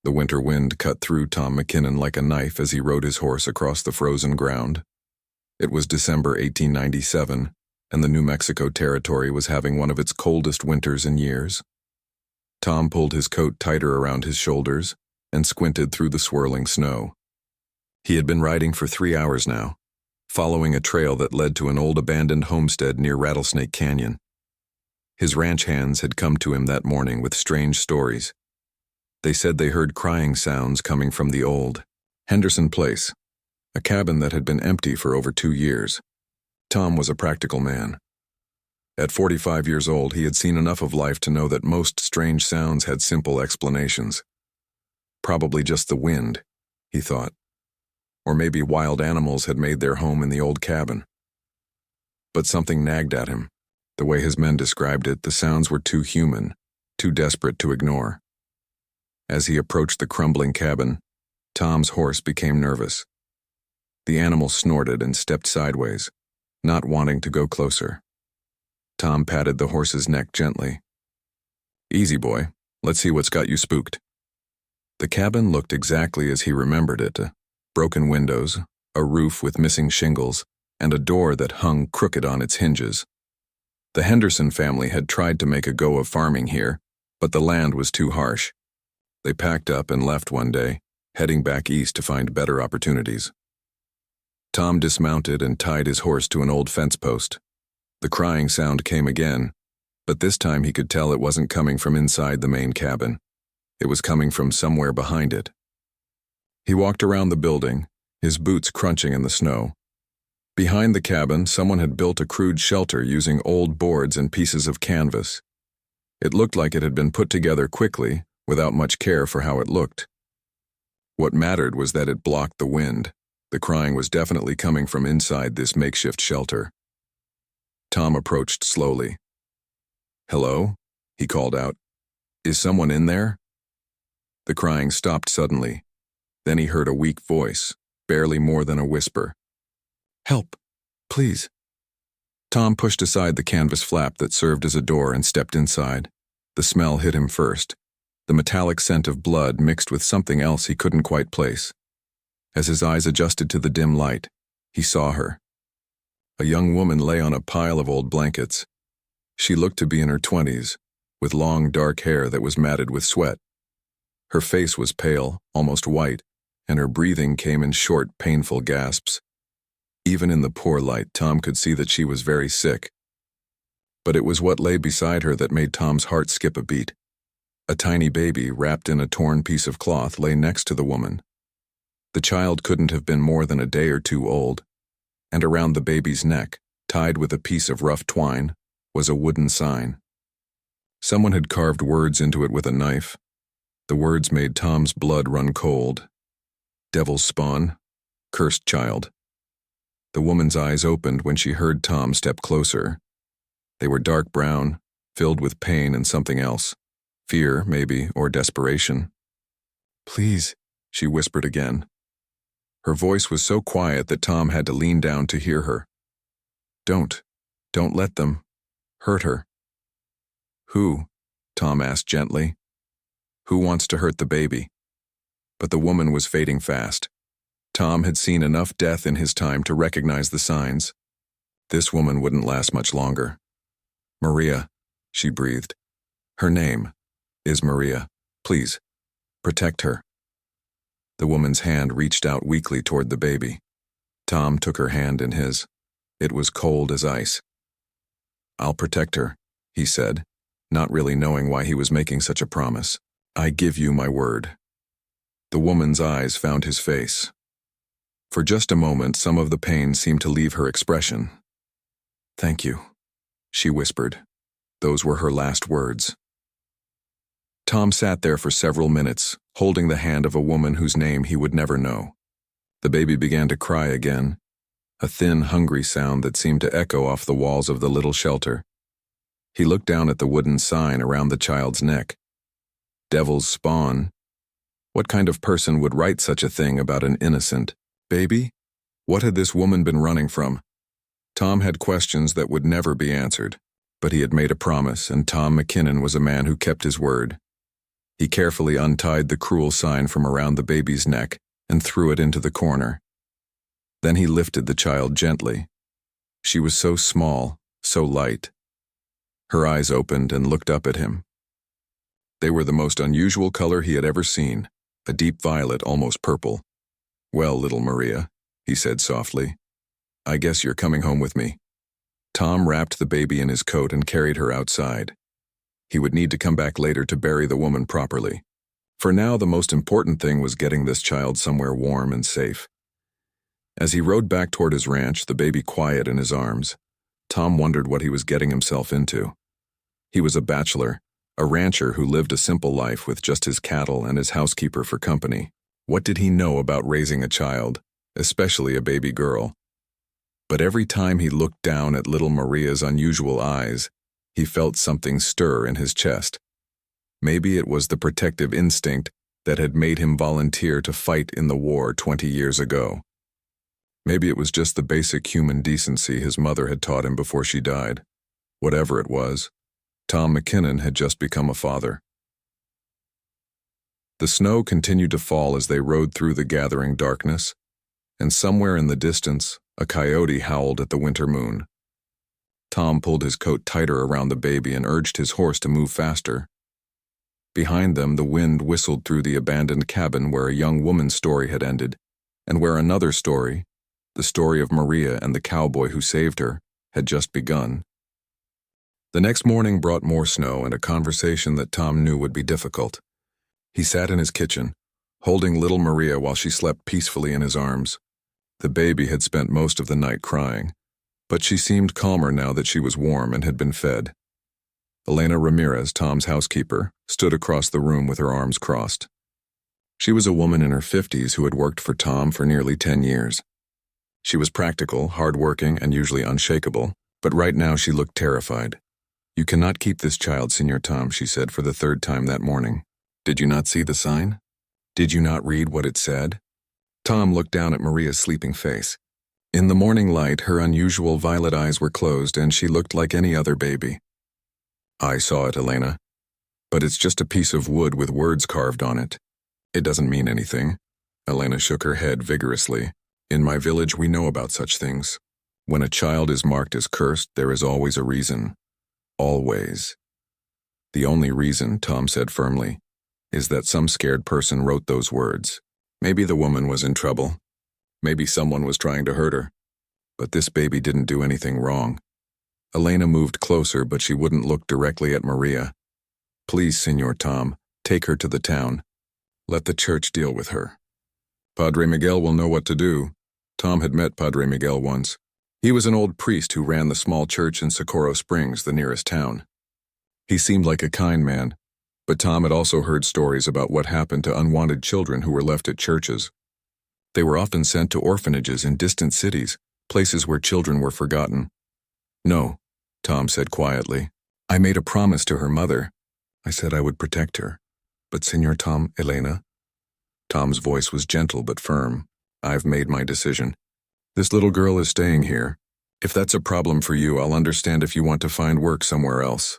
The winter wind cut through Tom McKinnon like a knife as he rode his horse across the frozen ground. It was December 1897, and the New Mexico Territory was having one of its coldest winters in years. Tom pulled his coat tighter around his shoulders and squinted through the swirling snow. He had been riding for 3 hours now, following a trail that led to an old abandoned homestead near Rattlesnake Canyon. His ranch hands had come to him that morning with strange stories. They said they heard crying sounds coming from the old Henderson place, a cabin that had been empty for over 2 years. Tom was a practical man. At 45 years old, he had seen enough of life to know that most strange sounds had simple explanations. Probably just the wind, he thought. Or maybe wild animals had made their home in the old cabin. But something nagged at him. The way his men described it, the sounds were too human, too desperate to ignore. As he approached the crumbling cabin, Tom's horse became nervous. The animal snorted and stepped sideways, not wanting to go closer. Tom patted the horse's neck gently. "Easy, boy. Let's see what's got you spooked." The cabin looked exactly as he remembered it. Broken windows, a roof with missing shingles, and a door that hung crooked on its hinges. The Henderson family had tried to make a go of farming here, but the land was too harsh. They packed up and left one day, heading back east to find better opportunities. Tom dismounted and tied his horse to an old fence post. The crying sound came again, but this time he could tell it wasn't coming from inside the main cabin. It was coming from somewhere behind it. He walked around the building, his boots crunching in the snow. Behind the cabin, someone had built a crude shelter using old boards and pieces of canvas. It looked like it had been put together quickly, without much care for how it looked. What mattered was that it blocked the wind. The crying was definitely coming from inside this makeshift shelter. Tom approached slowly. "Hello?" he called out. "Is someone in there?" The crying stopped suddenly. Then he heard a weak voice, barely more than a whisper. "Help, please." Tom pushed aside the canvas flap that served as a door and stepped inside. The smell hit him first. The metallic scent of blood mixed with something else he couldn't quite place. As his eyes adjusted to the dim light, he saw her. A young woman lay on a pile of old blankets. She looked to be in her 20s, with long dark hair that was matted with sweat. Her face was pale, almost white, and her breathing came in short, painful gasps. Even in the poor light, Tom could see that she was very sick. But it was what lay beside her that made Tom's heart skip a beat. A tiny baby, wrapped in a torn piece of cloth, lay next to the woman. The child couldn't have been more than a day or two old, and around the baby's neck, tied with a piece of rough twine, was a wooden sign. Someone had carved words into it with a knife. The words made Tom's blood run cold. "Devil's spawn, cursed child." The woman's eyes opened when she heard Tom step closer. They were dark brown, filled with pain and something else. Fear, maybe, or desperation. "Please," she whispered again. Her voice was so quiet that Tom had to lean down to hear her. Don't let them hurt her." "Who?" Tom asked gently. "Who wants to hurt the baby?" But the woman was fading fast. Tom had seen enough death in his time to recognize the signs. This woman wouldn't last much longer. "Maria," she breathed. "Her name is Maria. Please, protect her." The woman's hand reached out weakly toward the baby. Tom took her hand in his. It was cold as ice. "I'll protect her," he said, not really knowing why he was making such a promise. "I give you my word." The woman's eyes found his face. For just a moment, some of the pain seemed to leave her expression. "Thank you," she whispered. Those were her last words. Tom sat there for several minutes, holding the hand of a woman whose name he would never know. The baby began to cry again, a thin, hungry sound that seemed to echo off the walls of the little shelter. He looked down at the wooden sign around the child's neck. "Devil's spawn." What kind of person would write such a thing about an innocent baby? What had this woman been running from? Tom had questions that would never be answered, but he had made a promise, and Tom McKinnon was a man who kept his word. He carefully untied the cruel sign from around the baby's neck and threw it into the corner. Then he lifted the child gently. She was so small, so light. Her eyes opened and looked up at him. They were the most unusual color he had ever seen, a deep violet, almost purple. "Well, little Maria," he said softly, "I guess you're coming home with me." Tom wrapped the baby in his coat and carried her outside. He would need to come back later to bury the woman properly. For now, the most important thing was getting this child somewhere warm and safe. As he rode back toward his ranch, the baby quiet in his arms, Tom wondered what he was getting himself into. He was a bachelor, a rancher who lived a simple life with just his cattle and his housekeeper for company. What did he know about raising a child, especially a baby girl? But every time he looked down at little Maria's unusual eyes, he felt something stir in his chest. Maybe it was the protective instinct that had made him volunteer to fight in the war 20 years ago. Maybe it was just the basic human decency his mother had taught him before she died. Whatever it was, Tom McKinnon had just become a father. The snow continued to fall as they rode through the gathering darkness, and somewhere in the distance, a coyote howled at the winter moon. Tom pulled his coat tighter around the baby and urged his horse to move faster. Behind them, the wind whistled through the abandoned cabin where a young woman's story had ended, and where another story, the story of Maria and the cowboy who saved her, had just begun. The next morning brought more snow and a conversation that Tom knew would be difficult. He sat in his kitchen, holding little Maria while she slept peacefully in his arms. The baby had spent most of the night crying, but she seemed calmer now that she was warm and had been fed. Elena Ramirez, Tom's housekeeper, stood across the room with her arms crossed. She was a woman in her 50s who had worked for Tom for nearly 10 years. She was practical, hardworking, and usually unshakable, but right now she looked terrified. "You cannot keep this child, Señor Tom," she said for the third time that morning. "Did you not see the sign? Did you not read what it said?" Tom looked down at Maria's sleeping face. In the morning light, her unusual violet eyes were closed and she looked like any other baby. "I saw it, Elena. But it's just a piece of wood with words carved on it. It doesn't mean anything." Elena shook her head vigorously. "In my village, we know about such things. When a child is marked as cursed, there is always a reason. Always. The only reason," Tom said firmly, "is that some scared person wrote those words. Maybe the woman was in trouble. Maybe someone was trying to hurt her. But this baby didn't do anything wrong." Elena moved closer, but she wouldn't look directly at Maria. "Please, Señor Tom, take her to the town. Let the church deal with her. Padre Miguel will know what to do." Tom had met Padre Miguel once. He was an old priest who ran the small church in Socorro Springs, the nearest town. He seemed like a kind man, but Tom had also heard stories about what happened to unwanted children who were left at churches. They were often sent to orphanages in distant cities, places where children were forgotten. "No," Tom said quietly. "I made a promise to her mother. I said I would protect her. But Señor Tom, Elena." Tom's voice was gentle but firm. "I've made my decision. This little girl is staying here. If that's a problem for you, I'll understand if you want to find work somewhere else."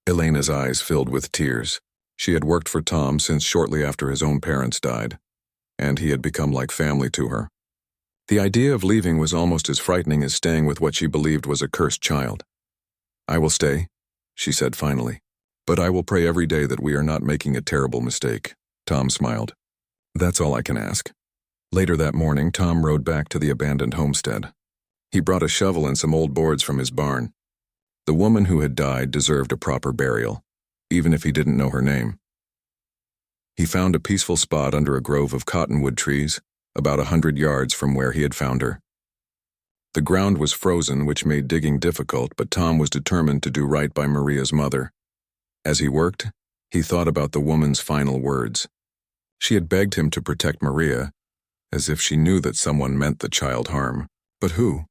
Elena's eyes filled with tears. She had worked for Tom since shortly after his own parents died, and he had become like family to her. The idea of leaving was almost as frightening as staying with what she believed was a cursed child. "I will stay," she said finally. "But I will pray every day that we are not making a terrible mistake." Tom smiled. "That's all I can ask." Later that morning, Tom rode back to the abandoned homestead. He brought a shovel and some old boards from his barn. The woman who had died deserved a proper burial, even if he didn't know her name. He found a peaceful spot under a grove of cottonwood trees, about 100 yards from where he had found her. The ground was frozen, which made digging difficult, but Tom was determined to do right by Maria's mother. As he worked, he thought about the woman's final words. She had begged him to protect Maria, as if she knew that someone meant the child harm. But who?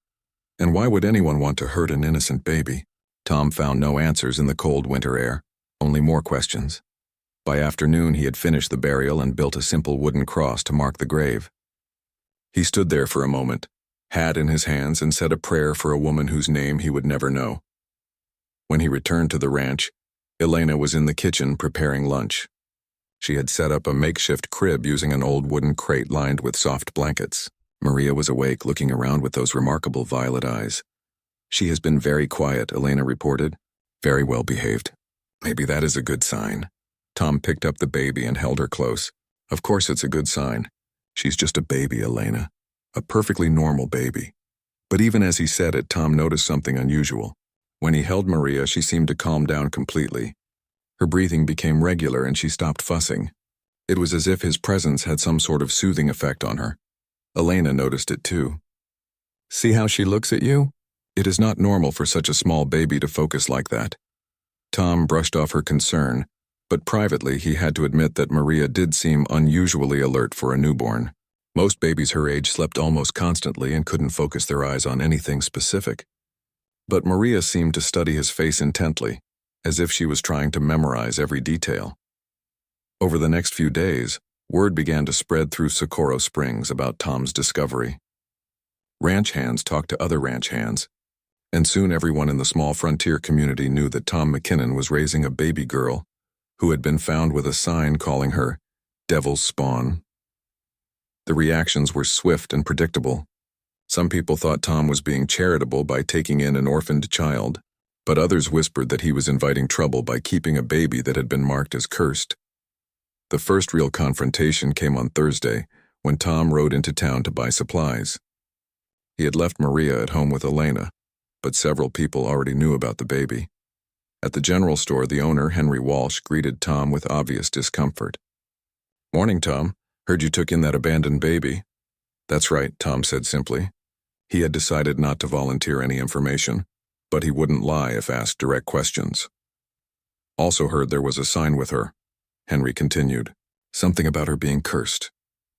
And why would anyone want to hurt an innocent baby? Tom found no answers in the cold winter air, only more questions. By afternoon, he had finished the burial and built a simple wooden cross to mark the grave. He stood there for a moment, hat in his hands, and said a prayer for a woman whose name he would never know. When he returned to the ranch, Elena was in the kitchen preparing lunch. She had set up a makeshift crib using an old wooden crate lined with soft blankets. Maria was awake, looking around with those remarkable violet eyes. "She has been very quiet," Elena reported. "Very well behaved." "Maybe that is a good sign." Tom picked up the baby and held her close. "Of course it's a good sign. She's just a baby, Elena. A perfectly normal baby." But even as he said it, Tom noticed something unusual. When he held Maria, she seemed to calm down completely. Her breathing became regular and she stopped fussing. It was as if his presence had some sort of soothing effect on her. Elena noticed it too. "See how she looks at you? It is not normal for such a small baby to focus like that." Tom brushed off her concern, but privately he had to admit that Maria did seem unusually alert for a newborn. Most babies her age slept almost constantly and couldn't focus their eyes on anything specific. But Maria seemed to study his face intently, as if she was trying to memorize every detail. Over the next few days, word began to spread through Socorro Springs about Tom's discovery. Ranch hands talked to other ranch hands, and soon everyone in the small frontier community knew that Tom McKinnon was raising a baby girl who had been found with a sign calling her Devil's Spawn. The reactions were swift and predictable. Some people thought Tom was being charitable by taking in an orphaned child, but others whispered that he was inviting trouble by keeping a baby that had been marked as cursed. The first real confrontation came on Thursday, when Tom rode into town to buy supplies. He had left Maria at home with Elena, but several people already knew about the baby. At the general store, the owner, Henry Walsh, greeted Tom with obvious discomfort. "Morning, Tom. Heard you took in that abandoned baby." "That's right," Tom said simply. He had decided not to volunteer any information, but he wouldn't lie if asked direct questions. "Also heard there was a sign with her," Henry continued. "Something about her being cursed."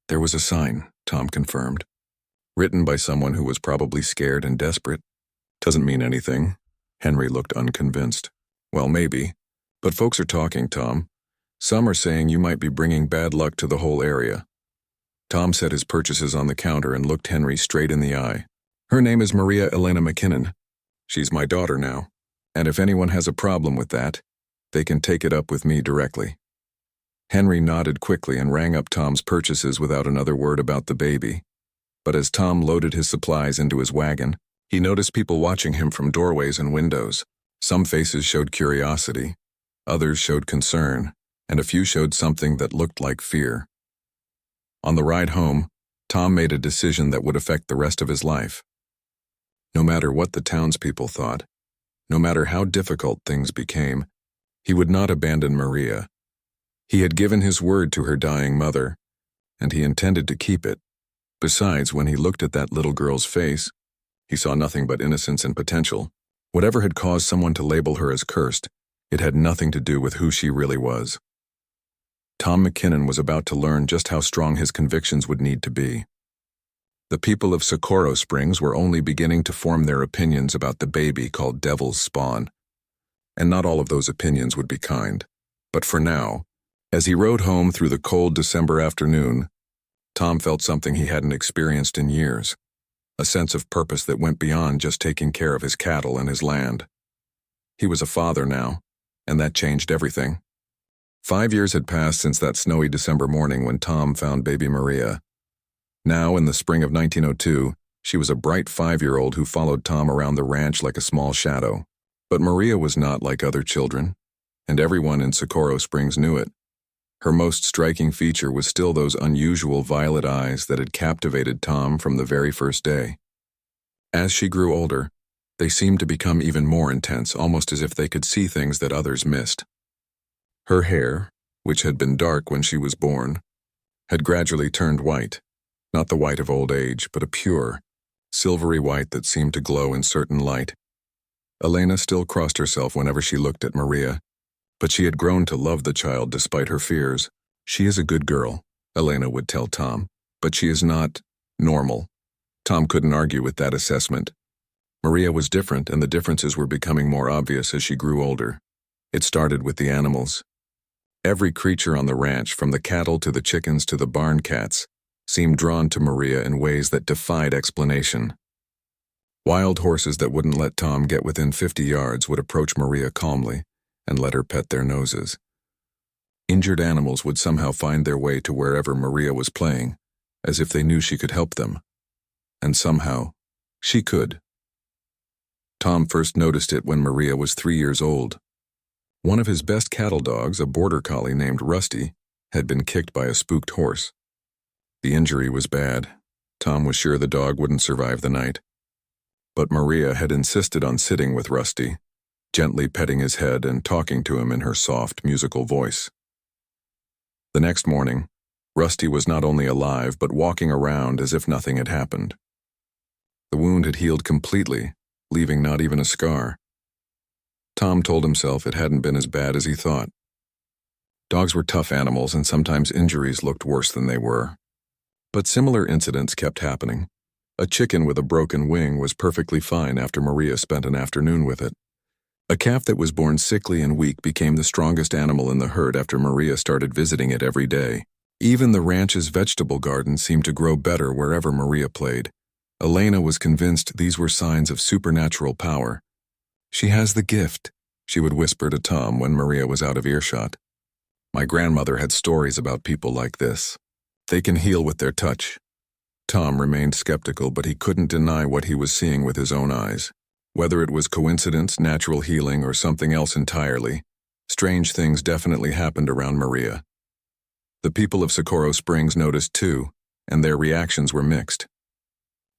"There was a sign," Tom confirmed. "Written by someone who was probably scared and desperate." "Doesn't mean anything." Henry looked unconvinced. "Well, maybe. But folks are talking, Tom. Some are saying you might be bringing bad luck to the whole area." Tom set his purchases on the counter and looked Henry straight in the eye. "Her name is Maria Elena McKinnon. She's my daughter now, and if anyone has a problem with that, they can take it up with me directly." Henry nodded quickly and rang up Tom's purchases without another word about the baby. But as Tom loaded his supplies into his wagon, he noticed people watching him from doorways and windows. Some faces showed curiosity, others showed concern, and a few showed something that looked like fear. On the ride home, Tom made a decision that would affect the rest of his life. No matter what the townspeople thought, no matter how difficult things became, he would not abandon Maria. He had given his word to her dying mother, and he intended to keep it. Besides, when he looked at that little girl's face, he saw nothing but innocence and potential. Whatever had caused someone to label her as cursed, it had nothing to do with who she really was. Tom McKinnon was about to learn just how strong his convictions would need to be. The people of Socorro Springs were only beginning to form their opinions about the baby called Devil's Spawn, and not all of those opinions would be kind. But for now, as he rode home through the cold December afternoon, Tom felt something he hadn't experienced in years, a sense of purpose that went beyond just taking care of his cattle and his land. He was a father now, and that changed everything. 5 years had passed since that snowy December morning when Tom found baby Maria. Now, in the spring of 1902, she was a bright 5-year-old who followed Tom around the ranch like a small shadow. But Maria was not like other children, and everyone in Socorro Springs knew it. Her most striking feature was still those unusual violet eyes that had captivated Tom from the very first day. As she grew older, they seemed to become even more intense, almost as if they could see things that others missed. Her hair, which had been dark when she was born, had gradually turned white, not the white of old age, but a pure, silvery white that seemed to glow in certain light. Elena still crossed herself whenever she looked at Maria, but she had grown to love the child despite her fears. "She is a good girl," Elena would tell Tom, "but she is not normal." Tom couldn't argue with that assessment. Maria was different, and the differences were becoming more obvious as she grew older. It started with the animals. Every creature on the ranch, from the cattle to the chickens to the barn cats, seemed drawn to Maria in ways that defied explanation. Wild horses that wouldn't let Tom get within 50 yards would approach Maria calmly and let her pet their noses. Injured animals would somehow find their way to wherever Maria was playing, as if they knew she could help them. And somehow, she could. Tom first noticed it when Maria was 3 years old. One of his best cattle dogs, a border collie named Rusty, had been kicked by a spooked horse. The injury was bad. Tom was sure the dog wouldn't survive the night. But Maria had insisted on sitting with Rusty, gently petting his head and talking to him in her soft, musical voice. The next morning, Rusty was not only alive but walking around as if nothing had happened. The wound had healed completely, leaving not even a scar. Tom told himself it hadn't been as bad as he thought. Dogs were tough animals, and sometimes injuries looked worse than they were. But similar incidents kept happening. A chicken with a broken wing was perfectly fine after Maria spent an afternoon with it. A calf that was born sickly and weak became the strongest animal in the herd after Maria started visiting it every day. Even the ranch's vegetable garden seemed to grow better wherever Maria played. Elena was convinced these were signs of supernatural power. "She has the gift," she would whisper to Tom when Maria was out of earshot. "My grandmother had stories about people like this. They can heal with their touch." Tom remained skeptical, but he couldn't deny what he was seeing with his own eyes. Whether it was coincidence, natural healing, or something else entirely, strange things definitely happened around Maria. The people of Socorro Springs noticed too, and their reactions were mixed.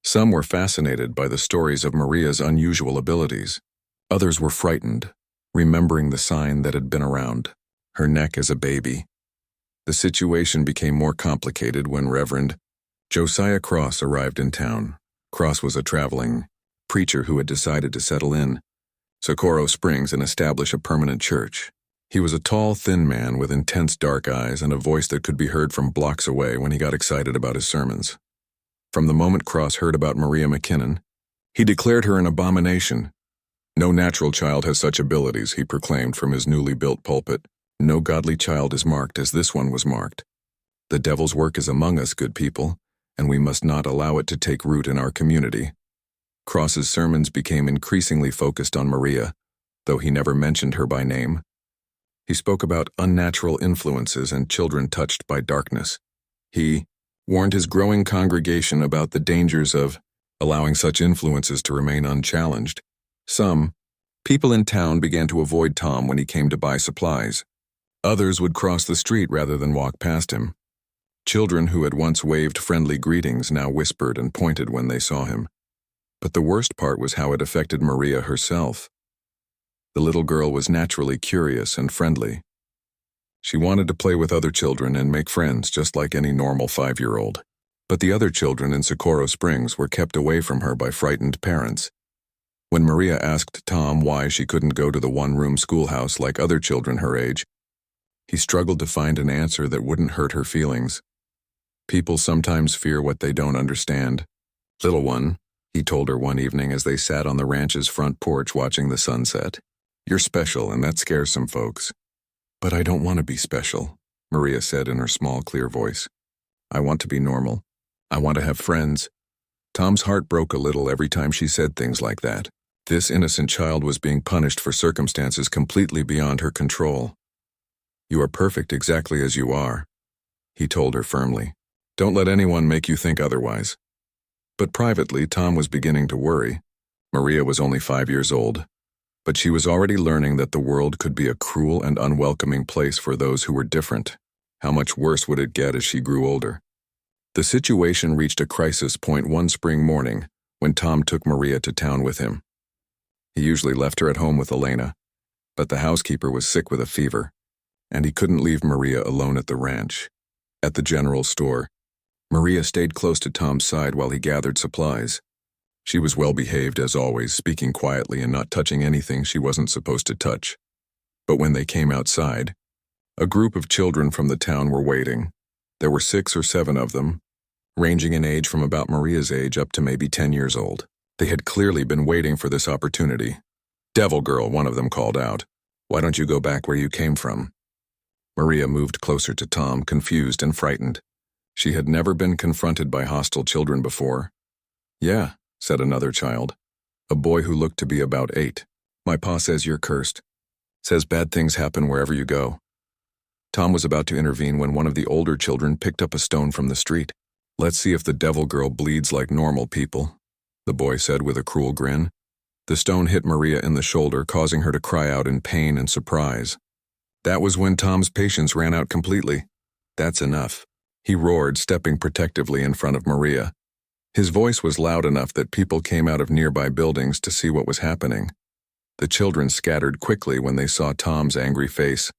Some were fascinated by the stories of Maria's unusual abilities. Others were frightened, remembering the sign that had been around, her neck as a baby. The situation became more complicated when Reverend Josiah Cross arrived in town. Cross was a traveling preacher who had decided to settle in Socorro Springs and establish a permanent church. He was a tall, thin man with intense dark eyes and a voice that could be heard from blocks away when he got excited about his sermons. From the moment Cross heard about Maria McKinnon, he declared her an abomination. "No natural child has such abilities," he proclaimed from his newly built pulpit. "No godly child is marked as this one was marked. The devil's work is among us, good people, and we must not allow it to take root in our community." Cross's sermons became increasingly focused on Maria, though he never mentioned her by name. He spoke about unnatural influences and children touched by darkness. He warned his growing congregation about the dangers of allowing such influences to remain unchallenged. Some people in town began to avoid Tom when he came to buy supplies. Others would cross the street rather than walk past him. Children who had once waved friendly greetings now whispered and pointed when they saw him. But the worst part was how it affected Maria herself. The little girl was naturally curious and friendly. She wanted to play with other children and make friends just like any normal 5-year-old. But the other children in Socorro Springs were kept away from her by frightened parents. When Maria asked Tom why she couldn't go to the one-room schoolhouse like other children her age, he struggled to find an answer that wouldn't hurt her feelings. "People sometimes fear what they don't understand. Little one," he told her one evening as they sat on the ranch's front porch watching the sunset. "You're special, and that scares some folks." "But I don't want to be special," Maria said in her small, clear voice. "I want to be normal. I want to have friends." Tom's heart broke a little every time she said things like that. This innocent child was being punished for circumstances completely beyond her control. "You are perfect exactly as you are," he told her firmly. "Don't let anyone make you think otherwise." But privately, Tom was beginning to worry. Maria was only 5 years old, but she was already learning that the world could be a cruel and unwelcoming place for those who were different. How much worse would it get as she grew older? The situation reached a crisis point one spring morning when Tom took Maria to town with him. He usually left her at home with Elena, but the housekeeper was sick with a fever, and he couldn't leave Maria alone at the ranch. At the general store, Maria stayed close to Tom's side while he gathered supplies. She was well behaved as always, speaking quietly and not touching anything she wasn't supposed to touch. But when they came outside, a group of children from the town were waiting. There were 6 or 7 of them, ranging in age from about Maria's age up to maybe 10 years old. They had clearly been waiting for this opportunity. "Devil girl," one of them called out. "Why don't you go back where you came from?" Maria moved closer to Tom, confused and frightened. She had never been confronted by hostile children before. "Yeah," said another child, a boy who looked to be about 8. "My pa says you're cursed. Says bad things happen wherever you go." Tom was about to intervene when one of the older children picked up a stone from the street. "Let's see if the devil girl bleeds like normal people," the boy said with a cruel grin. The stone hit Maria in the shoulder, causing her to cry out in pain and surprise. That was when Tom's patience ran out completely. "That's enough," he roared, stepping protectively in front of Maria. His voice was loud enough that people came out of nearby buildings to see what was happening. The children scattered quickly when they saw Tom's angry face.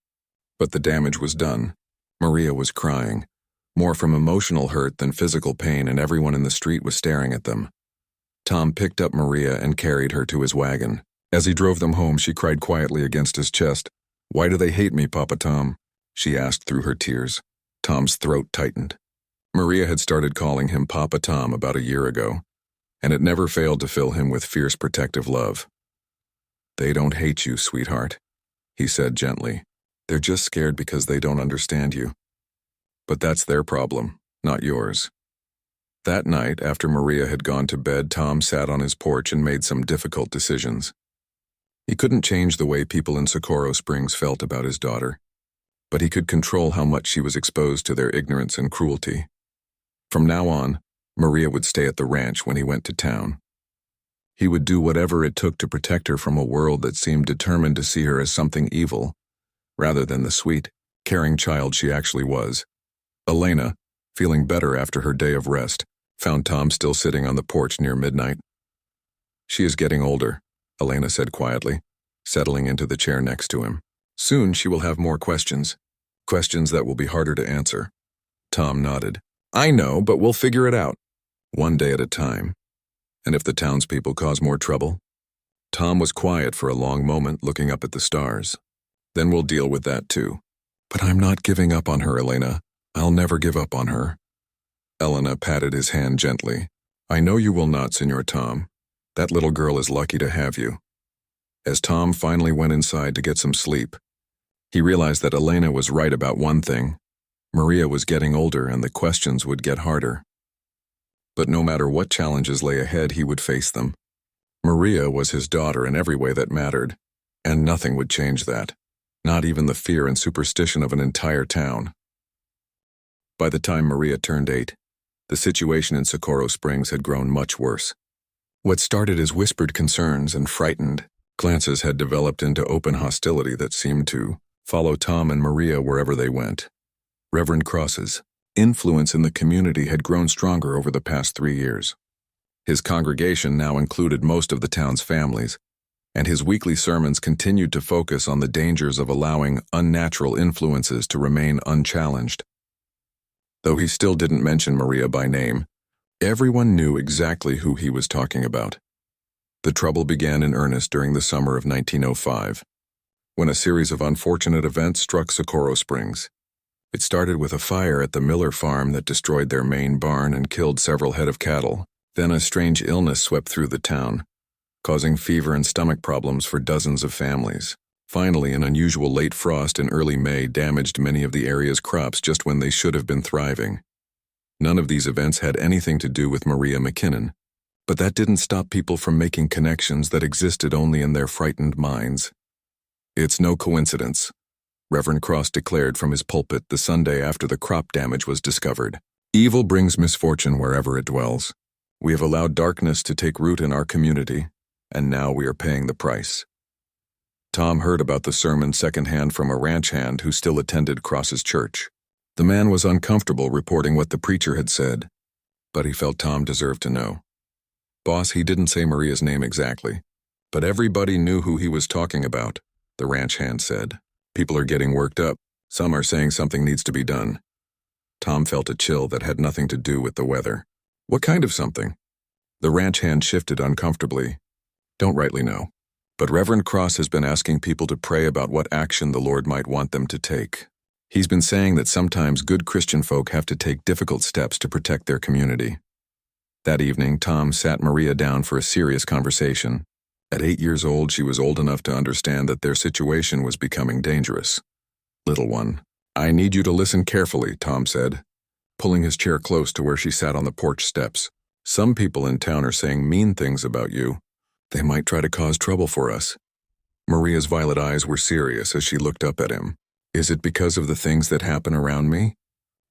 But the damage was done. Maria was crying, more from emotional hurt than physical pain, and everyone in the street was staring at them. Tom picked up Maria and carried her to his wagon. As he drove them home, she cried quietly against his chest. "Why do they hate me, Papa Tom?" she asked through her tears. Tom's throat tightened. Maria had started calling him Papa Tom about a year ago, and it never failed to fill him with fierce protective love. "They don't hate you, sweetheart," he said gently. "They're just scared because they don't understand you. But that's their problem, not yours." That night, after Maria had gone to bed, Tom sat on his porch and made some difficult decisions. He couldn't change the way people in Socorro Springs felt about his daughter, but he could control how much she was exposed to their ignorance and cruelty. From now on, Maria would stay at the ranch when he went to town. He would do whatever it took to protect her from a world that seemed determined to see her as something evil, rather than the sweet, caring child she actually was. Elena, feeling better after her day of rest, found Tom still sitting on the porch near midnight. "She is getting older," Elena said quietly, settling into the chair next to him. "Soon she will have more questions that will be harder to answer." Tom nodded. "I know, but we'll figure it out. One day at a time. And if the townspeople cause more trouble?" Tom was quiet for a long moment, looking up at the stars. "Then we'll deal with that too." "But I'm not giving up on her, Elena. I'll never give up on her." Elena patted his hand gently. "I know you will not, Senor Tom. That little girl is lucky to have you." As Tom finally went inside to get some sleep, he realized that Elena was right about one thing. Maria was getting older and the questions would get harder. But no matter what challenges lay ahead, he would face them. Maria was his daughter in every way that mattered, and nothing would change that, not even the fear and superstition of an entire town. By the time Maria turned 8, the situation in Socorro Springs had grown much worse. What started as whispered concerns and frightened glances had developed into open hostility that seemed to follow Tom and Maria wherever they went. Reverend Cross's influence in the community had grown stronger over the past 3 years. His congregation now included most of the town's families, and his weekly sermons continued to focus on the dangers of allowing unnatural influences to remain unchallenged. Though he still didn't mention Maria by name, everyone knew exactly who he was talking about. The trouble began in earnest during the summer of 1905, when a series of unfortunate events struck Socorro Springs. It started with a fire at the Miller farm that destroyed their main barn and killed several head of cattle. Then a strange illness swept through the town, causing fever and stomach problems for dozens of families. Finally, an unusual late frost in early May damaged many of the area's crops just when they should have been thriving. None of these events had anything to do with Maria McKinnon, but that didn't stop people from making connections that existed only in their frightened minds. "It's no coincidence," Reverend Cross declared from his pulpit the Sunday after the crop damage was discovered. "Evil brings misfortune wherever it dwells. We have allowed darkness to take root in our community, and now we are paying the price." Tom heard about the sermon secondhand from a ranch hand who still attended Cross's church. The man was uncomfortable reporting what the preacher had said, but he felt Tom deserved to know. "Boss, he didn't say Maria's name exactly, but everybody knew who he was talking about," the ranch hand said. "People are getting worked up. Some are saying something needs to be done." Tom felt a chill that had nothing to do with the weather. "What kind of something?" The ranch hand shifted uncomfortably. "Don't rightly know. But Reverend Cross has been asking people to pray about what action the Lord might want them to take. He's been saying that sometimes good Christian folk have to take difficult steps to protect their community." That evening, Tom sat Maria down for a serious conversation. At 8 years old, she was old enough to understand that their situation was becoming dangerous. "Little one, I need you to listen carefully," Tom said, pulling his chair close to where she sat on the porch steps. "Some people in town are saying mean things about you. They might try to cause trouble for us." Maria's violet eyes were serious as she looked up at him. Is it because of the things that happen around me?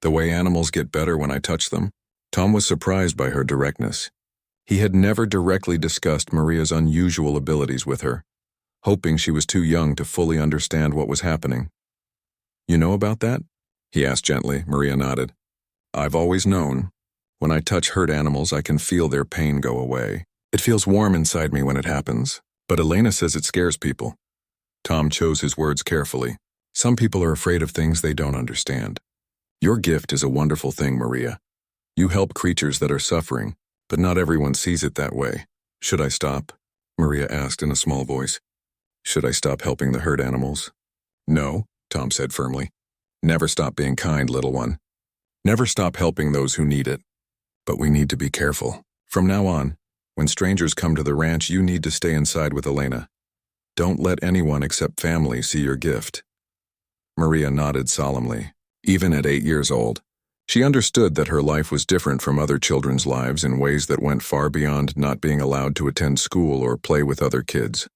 The way animals get better when I touch them? Tom was surprised by her directness. He had never directly discussed Maria's unusual abilities with her, hoping she was too young to fully understand what was happening. You know about that? He asked gently. Maria nodded. I've always known. When I touch hurt animals, I can feel their pain go away. It feels warm inside me when it happens, but Elena says it scares people. Tom chose his words carefully. Some people are afraid of things they don't understand. Your gift is a wonderful thing, Maria. You help creatures that are suffering, but not everyone sees it that way. Should I stop? Maria asked in a small voice. Should I stop helping the hurt animals? No, Tom said firmly. Never stop being kind, little one. Never stop helping those who need it. But we need to be careful. From now on, when strangers come to the ranch, you need to stay inside with Elena. Don't let anyone except family see your gift. Maria nodded solemnly. Even at 8 years old, she understood that her life was different from other children's lives in ways that went far beyond not being allowed to attend school or play with other kids.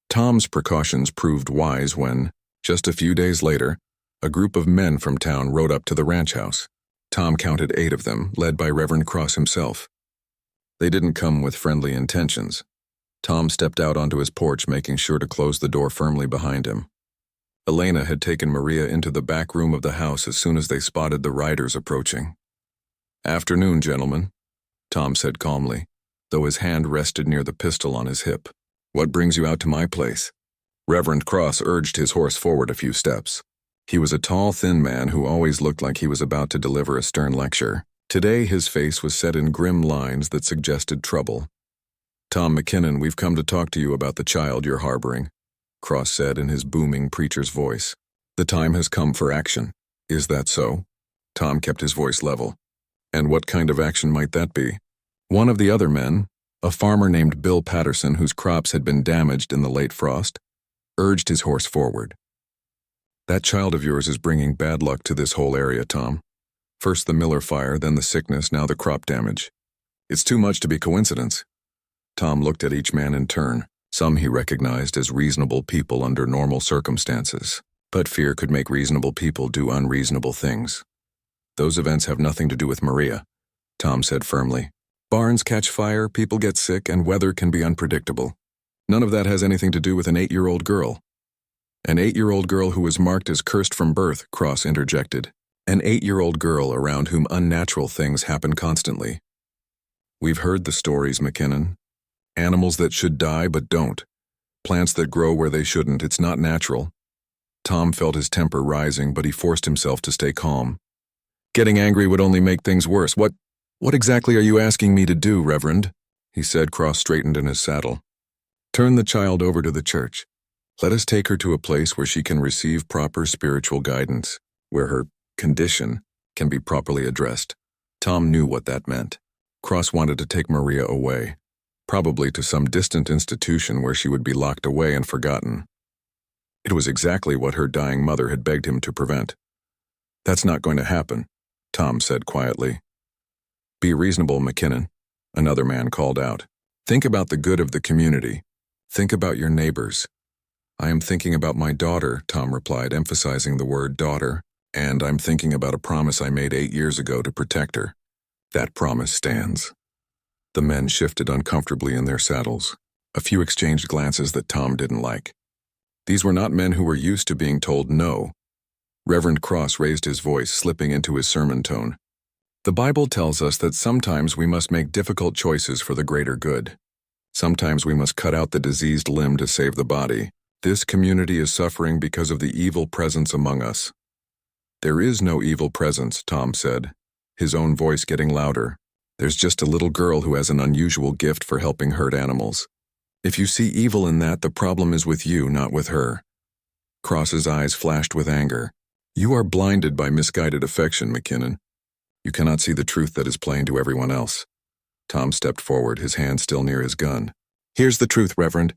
Tom's precautions proved wise when, just a few days later, a group of men from town rode up to the ranch house. Tom counted 8 of them, led by Reverend Cross himself. They didn't come with friendly intentions. Tom stepped out onto his porch, making sure to close the door firmly behind him. Elena had taken Maria into the back room of the house as soon as they spotted the riders approaching. Afternoon, gentlemen, Tom said calmly, though his hand rested near the pistol on his hip. What brings you out to my place? Reverend Cross urged his horse forward a few steps. He was a tall, thin man who always looked like he was about to deliver a stern lecture. Today his face was set in grim lines that suggested trouble. Tom McKinnon, we've come to talk to you about the child you're harboring, Cross said in his booming preacher's voice. The time has come for action. Is that so? Tom kept his voice level. And what kind of action might that be? One of the other men, a farmer named Bill Patterson whose crops had been damaged in the late frost, urged his horse forward. That child of yours is bringing bad luck to this whole area, Tom. First the Miller fire, then the sickness, now the crop damage. It's too much to be coincidence. Tom looked at each man in turn. Some he recognized as reasonable people under normal circumstances, but fear could make reasonable people do unreasonable things. Those events have nothing to do with Maria, Tom said firmly. Barns catch fire, people get sick, and weather can be unpredictable. None of that has anything to do with an 8-year-old girl. An 8-year-old girl who was marked as cursed from birth, Cross interjected. An 8-year-old girl around whom unnatural things happen constantly. We've heard the stories, McKinnon. Animals that should die but don't. Plants that grow where they shouldn't. It's not natural. Tom felt his temper rising, but he forced himself to stay calm. Getting angry would only make things worse. What exactly are you asking me to do, Reverend? He said, cross-straightened in his saddle. Turn the child over to the church. Let us take her to a place where she can receive proper spiritual guidance, where her condition can be properly addressed. Tom knew what that meant. Cross wanted to take Maria away, probably to some distant institution where she would be locked away and forgotten. It was exactly what her dying mother had begged him to prevent. That's not going to happen, Tom said quietly. Be reasonable, McKinnon, another man called out. Think about the good of the community. Think about your neighbors. I am thinking about my daughter, Tom replied, emphasizing the word daughter, and I'm thinking about a promise I made 8 years ago to protect her. That promise stands. The men shifted uncomfortably in their saddles. A few exchanged glances that Tom didn't like. These were not men who were used to being told no. Reverend Cross raised his voice, slipping into his sermon tone. The Bible tells us that sometimes we must make difficult choices for the greater good. Sometimes we must cut out the diseased limb to save the body. This community is suffering because of the evil presence among us. There is no evil presence, Tom said, his own voice getting louder. There's just a little girl who has an unusual gift for helping hurt animals. If you see evil in that, the problem is with you, not with her. Cross's eyes flashed with anger. You are blinded by misguided affection, McKinnon. You cannot see the truth that is plain to everyone else. Tom stepped forward, his hand still near his gun. Here's the truth, Reverend.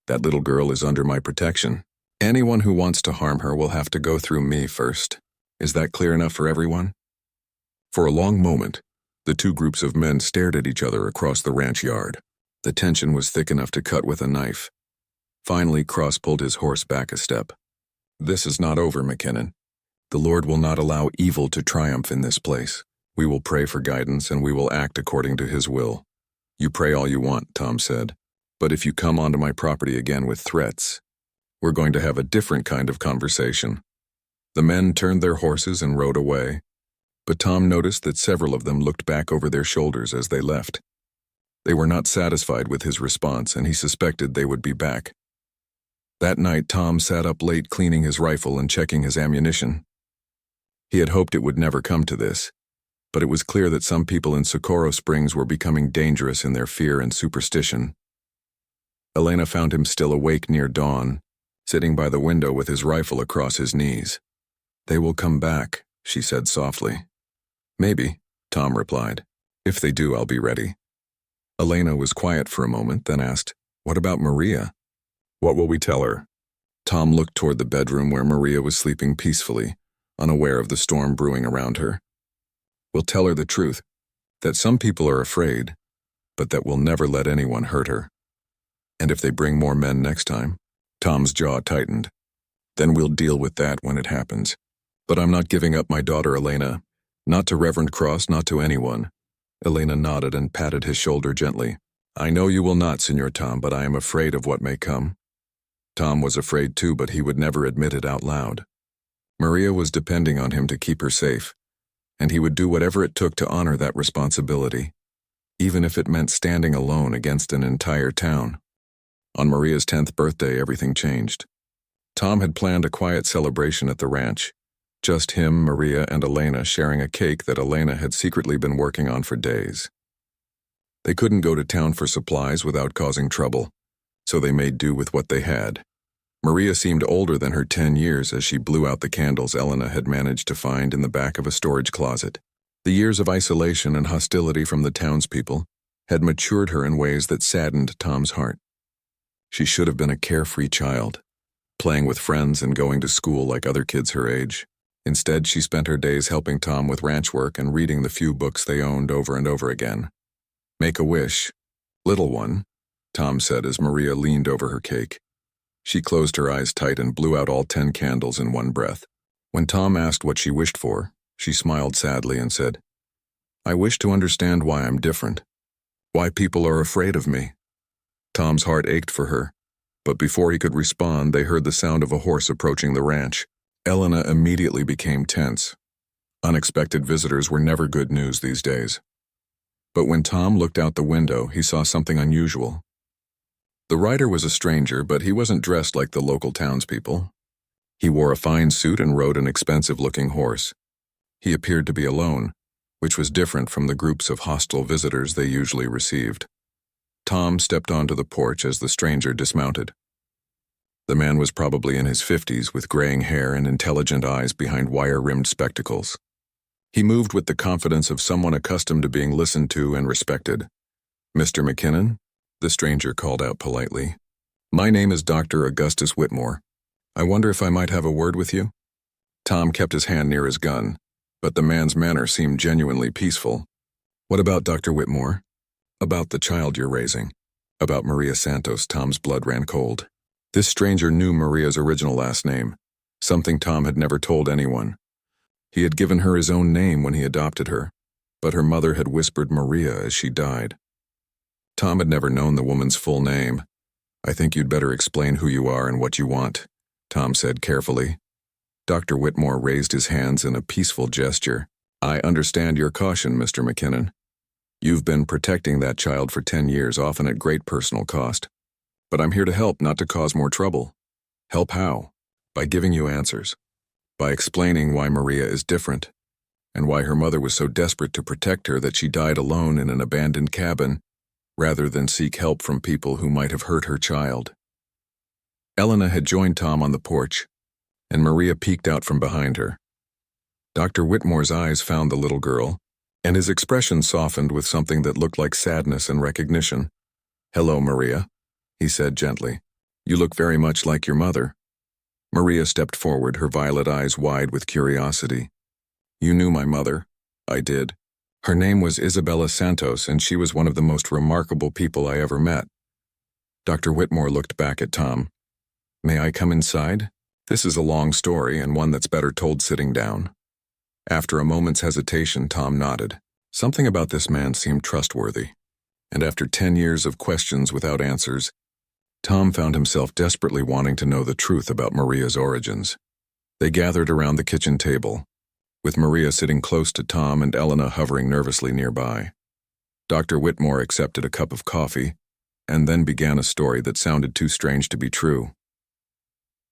That little girl is under my protection. Anyone who wants to harm her will have to go through me first. Is that clear enough for everyone? For a long moment, the two groups of men stared at each other across the ranch yard. The tension was thick enough to cut with a knife. Finally, Cross pulled his horse back a step. This is not over, McKinnon. The Lord will not allow evil to triumph in this place. We will pray for guidance and we will act according to His will. You pray all you want, Tom said. But if you come onto my property again with threats, we're going to have a different kind of conversation. The men turned their horses and rode away, but Tom noticed that several of them looked back over their shoulders as they left. They were not satisfied with his response, and he suspected they would be back. That night, Tom sat up late cleaning his rifle and checking his ammunition. He had hoped it would never come to this, but it was clear that some people in Socorro Springs were becoming dangerous in their fear and superstition. Elena found him still awake near dawn, sitting by the window with his rifle across his knees. "They will come back," she said softly. "Maybe," Tom replied. "If they do, I'll be ready." Elena was quiet for a moment, then asked, "What about Maria?" "What will we tell her?" Tom looked toward the bedroom where Maria was sleeping peacefully, unaware of the storm brewing around her. "We'll tell her the truth, that some people are afraid, but that we'll never let anyone hurt her. And if they bring more men next time," Tom's jaw tightened, "then we'll deal with that when it happens. But I'm not giving up my daughter Elena, not to Reverend Cross, not to anyone." Elena nodded and patted his shoulder gently. "I know you will not, Senor Tom, but I am afraid of what may come." Tom was afraid too, but he would never admit it out loud. Maria was depending on him to keep her safe, and he would do whatever it took to honor that responsibility, even if it meant standing alone against an entire town. On Maria's 10th birthday, everything changed. Tom had planned a quiet celebration at the ranch, just him, Maria, and Elena sharing a cake that Elena had secretly been working on for days. They couldn't go to town for supplies without causing trouble, so they made do with what they had. Maria seemed older than her 10 years as she blew out the candles Elena had managed to find in the back of a storage closet. The years of isolation and hostility from the townspeople had matured her in ways that saddened Tom's heart. She should have been a carefree child, playing with friends and going to school like other kids her age. Instead, she spent her days helping Tom with ranch work and reading the few books they owned over and over again. "Make a wish, little one," Tom said as Maria leaned over her cake. She closed her eyes tight and blew out all 10 candles in one breath. When Tom asked what she wished for, she smiled sadly and said, "I wish to understand why I'm different, why people are afraid of me." Tom's heart ached for her, but before he could respond, they heard the sound of a horse approaching the ranch. Elena immediately became tense. Unexpected visitors were never good news these days. But when Tom looked out the window, he saw something unusual. The rider was a stranger, but he wasn't dressed like the local townspeople. He wore a fine suit and rode an expensive-looking horse. He appeared to be alone, which was different from the groups of hostile visitors they usually received. Tom stepped onto the porch as the stranger dismounted. The man was probably in his 50s with graying hair and intelligent eyes behind wire-rimmed spectacles. He moved with the confidence of someone accustomed to being listened to and respected. "Mr. McKinnon?" the stranger called out politely. "My name is Dr. Augustus Whitmore. I wonder if I might have a word with you?" Tom kept his hand near his gun, but the man's manner seemed genuinely peaceful. "What about Dr. Whitmore?" "About the child you're raising." "About Maria Santos." Tom's blood ran cold. This stranger knew Maria's original last name, something Tom had never told anyone. He had given her his own name when he adopted her, but her mother had whispered Maria as she died. Tom had never known the woman's full name. "I think you'd better explain who you are and what you want," Tom said carefully. Dr. Whitmore raised his hands in a peaceful gesture. "I understand your caution, Mr. McKinnon. You've been protecting that child for 10 years, often at great personal cost. But I'm here to help, not to cause more trouble." "Help how?" "By giving you answers. By explaining why Maria is different, and why her mother was so desperate to protect her that she died alone in an abandoned cabin, rather than seek help from people who might have hurt her child." Elena had joined Tom on the porch, and Maria peeked out from behind her. Dr. Whitmore's eyes found the little girl, and his expression softened with something that looked like sadness and recognition. "Hello, Maria," he said gently. "You look very much like your mother." Maria stepped forward, her violet eyes wide with curiosity. "You knew my mother?" "I did. Her name was Isabella Santos, and she was one of the most remarkable people I ever met." Dr. Whitmore looked back at Tom. "May I come inside?" This is a long story and one that's better told sitting down. After a moment's hesitation, Tom nodded. Something about this man seemed trustworthy. And after 10 years of questions without answers, Tom found himself desperately wanting to know the truth about Maria's origins. They gathered around the kitchen table, with Maria sitting close to Tom and Elena hovering nervously nearby. Dr. Whitmore accepted a cup of coffee, and then began a story that sounded too strange to be true.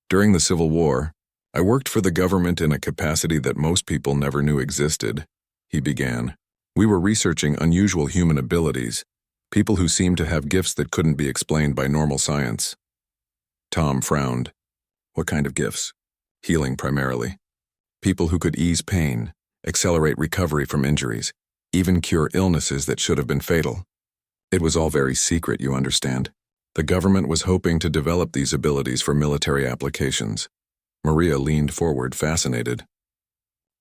During the Civil War, I worked for the government in a capacity that most people never knew existed, he began. We were researching unusual human abilities, people who seemed to have gifts that couldn't be explained by normal science. Tom frowned. What kind of gifts? Healing primarily. People who could ease pain, accelerate recovery from injuries, even cure illnesses that should have been fatal. It was all very secret, you understand. The government was hoping to develop these abilities for military applications. Maria leaned forward, fascinated.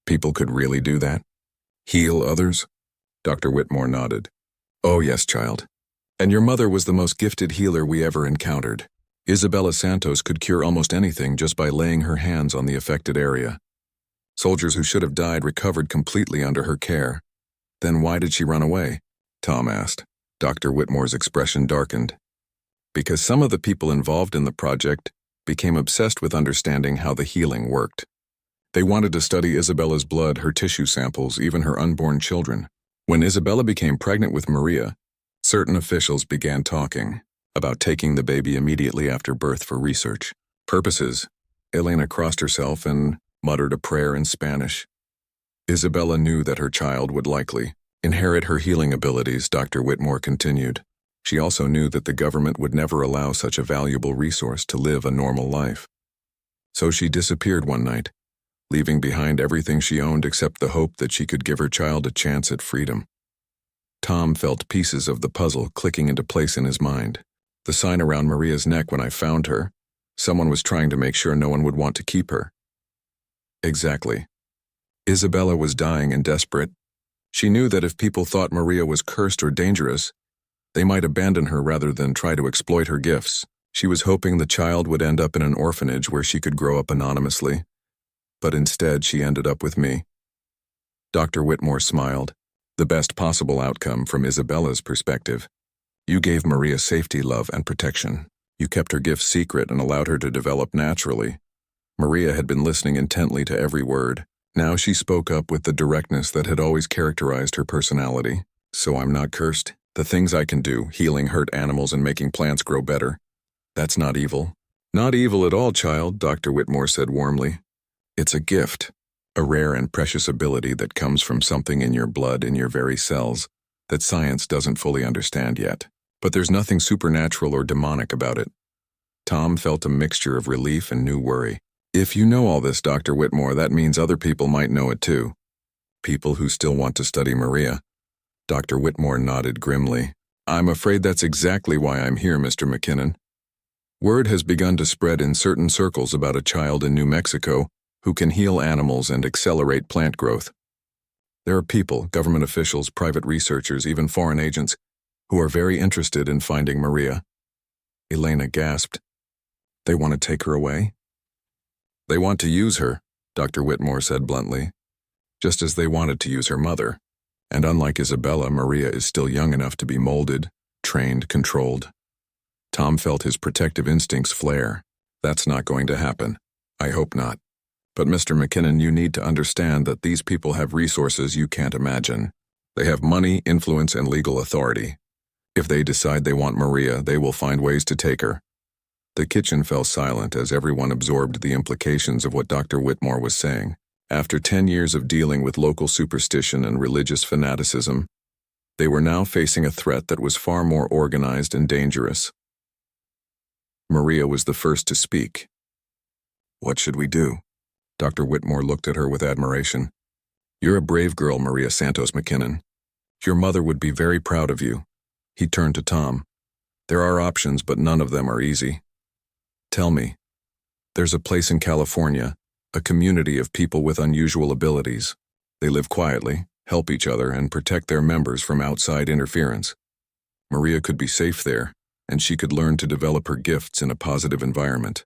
People could really do that? Heal others? Dr. Whitmore nodded. Oh yes, child. And your mother was the most gifted healer we ever encountered. Isabella Santos could cure almost anything just by laying her hands on the affected area. Soldiers who should have died recovered completely under her care. Then why did she run away? Tom asked. Dr. Whitmore's expression darkened. Because some of the people involved in the project became obsessed with understanding how the healing worked. They wanted to study Isabella's blood, her tissue samples, even her unborn children. When Isabella became pregnant with Maria, certain officials began talking about taking the baby immediately after birth for research purposes. Elena crossed herself and muttered a prayer in Spanish. Isabella knew that her child would likely inherit her healing abilities, Dr. Whitmore continued. She also knew that the government would never allow such a valuable resource to live a normal life. So she disappeared one night, leaving behind everything she owned except the hope that she could give her child a chance at freedom. Tom felt pieces of the puzzle clicking into place in his mind. The sign around Maria's neck when I found her, someone was trying to make sure no one would want to keep her. Exactly. Isabella was dying and desperate. She knew that if people thought Maria was cursed or dangerous, they might abandon her rather than try to exploit her gifts. She was hoping the child would end up in an orphanage where she could grow up anonymously. But instead, she ended up with me. Dr. Whitmore smiled. The best possible outcome from Isabella's perspective. You gave Maria safety, love, and protection. You kept her gifts secret and allowed her to develop naturally. Maria had been listening intently to every word. Now she spoke up with the directness that had always characterized her personality. So I'm not cursed. The things I can do, healing hurt animals and making plants grow better, that's not evil. Not evil at all, child, Dr. Whitmore said warmly. It's a gift, a rare and precious ability that comes from something in your blood, in your very cells, that science doesn't fully understand yet. But there's nothing supernatural or demonic about it. Tom felt a mixture of relief and new worry. If you know all this, Dr. Whitmore, that means other people might know it too. People who still want to study Maria. Dr. Whitmore nodded grimly. I'm afraid that's exactly why I'm here, Mr. McKinnon. Word has begun to spread in certain circles about a child in New Mexico who can heal animals and accelerate plant growth. There are people, government officials, private researchers, even foreign agents, who are very interested in finding Maria. Elena gasped. They want to take her away? They want to use her, Dr. Whitmore said bluntly, just as they wanted to use her mother. And unlike Isabella, Maria is still young enough to be molded, trained, controlled. Tom felt his protective instincts flare. That's not going to happen. I hope not. But Mr. McKinnon, you need to understand that these people have resources you can't imagine. They have money, influence, and legal authority. If they decide they want Maria, they will find ways to take her. The kitchen fell silent as everyone absorbed the implications of what Dr. Whitmore was saying. After 10 years of dealing with local superstition and religious fanaticism, they were now facing a threat that was far more organized and dangerous. Maria was the first to speak. What should we do? Dr. Whitmore looked at her with admiration. You're a brave girl, Maria Santos McKinnon. Your mother would be very proud of you. He turned to Tom. There are options, but none of them are easy. Tell me. There's a place in California, a community of people with unusual abilities. They live quietly, help each other, and protect their members from outside interference. Maria could be safe there, and she could learn to develop her gifts in a positive environment.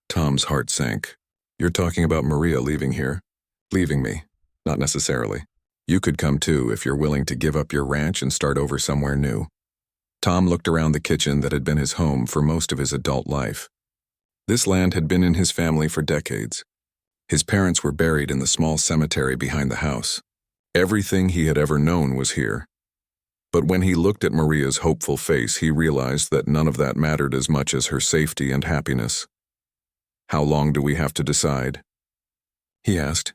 Tom's heart sank. You're talking about Maria leaving here? Leaving me. Not necessarily. You could come too if you're willing to give up your ranch and start over somewhere new. Tom looked around the kitchen that had been his home for most of his adult life. This land had been in his family for decades. His parents were buried in the small cemetery behind the house. Everything he had ever known was here. But when he looked at Maria's hopeful face, he realized that none of that mattered as much as her safety and happiness. How long do we have to decide? He asked.